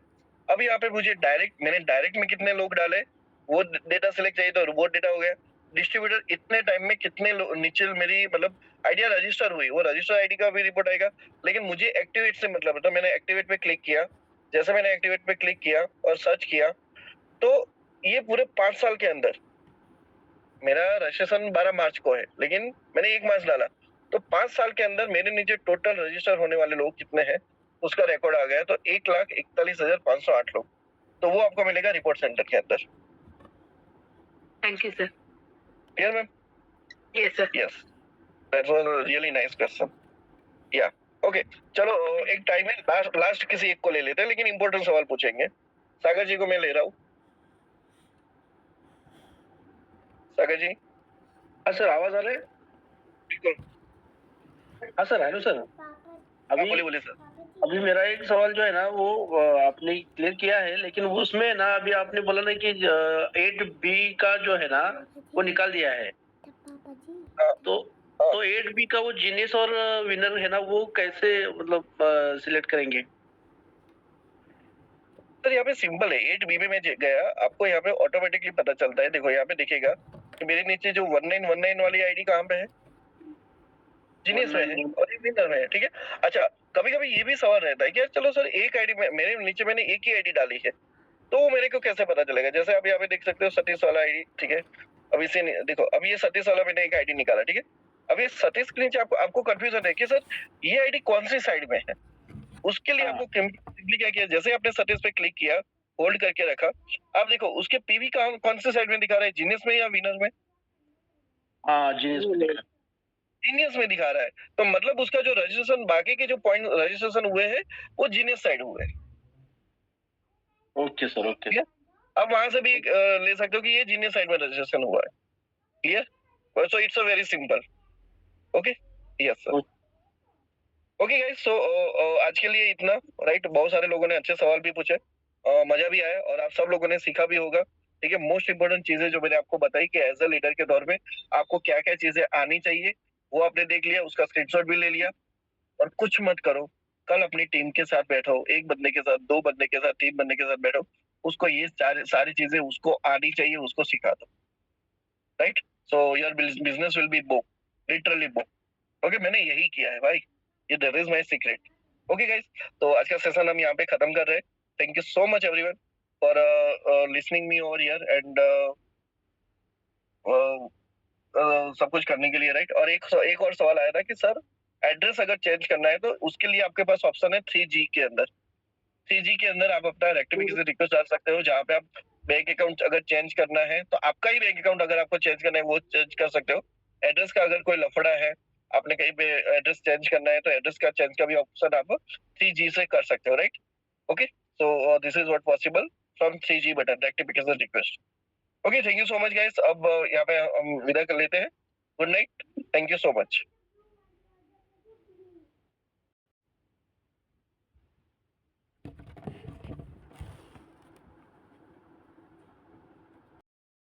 अब यहाँ पे मुझे डायरेक्ट में कितने लोग डाले वो डेटा सिलेक्ट चाहिए, तो वो डेटा हो गया। डिस्ट्रीब्यूटर इतने टाइम में कितने नीचे मेरी मतलब आइडिया रजिस्टर हुई, वो रजिस्टर आईडी का भी रिपोर्ट आएगा। लेकिन मुझे एक्टिवेट से मतलब था, मैंने एक्टिवेट पे क्लिक किया। जैसे मैंने एक्टिवेट पे क्लिक किया और सर्च किया, तो ये पूरे 5 साल के अंदर मेरा रजिस्ट्रेशन 12 मार्च को है, लेकिन मैंने 1 मार्च डाला, तो 5 साल के अंदर मेरे नीचे टोटल रजिस्टर होने वाले लोग कितने हैं उसका रिकॉर्ड आ गया। तो 1,41,508 लोग, तो वो आपको मिलेगा रिपोर्ट सेंटर के अंदर। Thank you sir. Clear ma'am? Yes sir. Yes, that was really nice question. या ओके, चलो एक टाइम है, लास्ट किसी एक को ले लेते हैं, लेकिन इंपॉर्टेंट सवाल पूछेंगे। सागर जी को मैं ले रहा हूँ। सागर जी। हाँ सर, आवाज आ रहा है? बिल्कुल। हाँ सर, हेलो सर। हाँ, बोलिए सर। अभी मेरा एक सवाल जो है ना वो आपने क्लियर किया है, लेकिन वो उसमें ना अभी आपने बोला ना कि 8B का जो है ना वो निकाल दिया है। तो 8B का वो जीनियस और विनर है ना वो कैसे मतलब सिलेक्ट करेंगे? सर यहाँ पे सिंपल है, 8B में मैं गया, आपको यहाँ पे ऑटोमेटिकली पता चलता है। देखो यहाँ पे दिखेगा कि मेरे नीचे जो 1919 वाली आईडी कहाँ पे है, जीनियस में है और ये विनर में है। ठीक है, अच्छा कभी कभी ये भी सवाल रहता है कि यार चलो सर एक आईडी में मेरे नीचे मैंने एक ही आईडी डाली है, तो वो मेरे को कैसे पता चलेगा? जैसे आप यहाँ पे देख सकते हो सतीश वाला आईडी, ठीक है, अब इसे देखो, अब ये सतीश वाला मैंने एक आईडी निकाला, ठीक है, अब ये सतीश के नीचे आपको कंफ्यूजन है कि सर ये आईडी कौन सी साइड में है। उसके लिए आपको सिंपली क्या किया, जैसे आपने सतीश पे क्लिक किया, होल्ड करके रखा, आप देखो उसके पीवी कौन सी साइड में दिखा रहा है, जीनियस में या विनर में? हाँ, जीनियस में दिख रहा है। जीनियस में दिखा रहा है, तो मतलब उसका जो रजिस्ट्रेशन, बाकी के जो पॉइंट रजिस्ट्रेशन हुए हैं वो जीनियस साइड हुए हैं। Okay sir, okay. अब वहां से भी ले सकते हो कि ये जीनियस साइड में रजिस्ट्रेशन हुआ है। Clear? So it's a very simple. Okay, yes sir. Okay guys, so आज के लिए इतना, राइट? बहुत सारे लोगों ने अच्छे सवाल भी पूछे, मजा भी आया और आप सब लोगों ने सीखा भी होगा। ठीक है, मोस्ट इंपोर्टेंट चीजें जो मैंने आपको बताई कि एज अ लीडर के दौर में आपको क्या क्या चीजें आनी चाहिए वो आपने देख लिया, उसका स्क्रीनशॉट भी ले लिया। और कुछ मत करो, कल अपनी टीम के साथ बैठो, एक बंदे के साथ, 2 बंदे के साथ, 3 बंदे के साथ बैठो, उसको ये सारी चीजें उसको आनी चाहिए, उसको सिखा दो, right? So your business will be book, literally book. Okay, मैंने यही किया है भाई, ये that is my secret. Okay guys, तो आज का सेशन हम यहाँ पे खत्म कर रहे हैं। Thank you so much everyone for listening me over here and सब कुछ करने के लिए, राइट? और एक और सवाल आया था कि सर एड्रेस अगर चेंज करना है तो उसके लिए आपके पास ऑप्शन है 3G के अंदर। 3G के अंदर आप अपना रेक्टिफिकेशन रिक्वेस्ट डाल सकते हो, जहाँ पे आप बैंक अकाउंट अगर चेंज करना है तो आपका ही बैंक अकाउंट अगर आपको चेंज करना है वो चेंज कर सकते हो। एड्रेस का अगर कोई लफड़ा है, आपने कहीं पे एड्रेस चेंज करना है तो एड्रेस का चेंज का भी ऑप्शन आप 3G से कर सकते हो, right? Okay, so this is what possible from 3G button, rectification request. Okay, thank you so much guys. अब यहाँ पे हम विदा कर लेते हैं। Good night, thank you so much.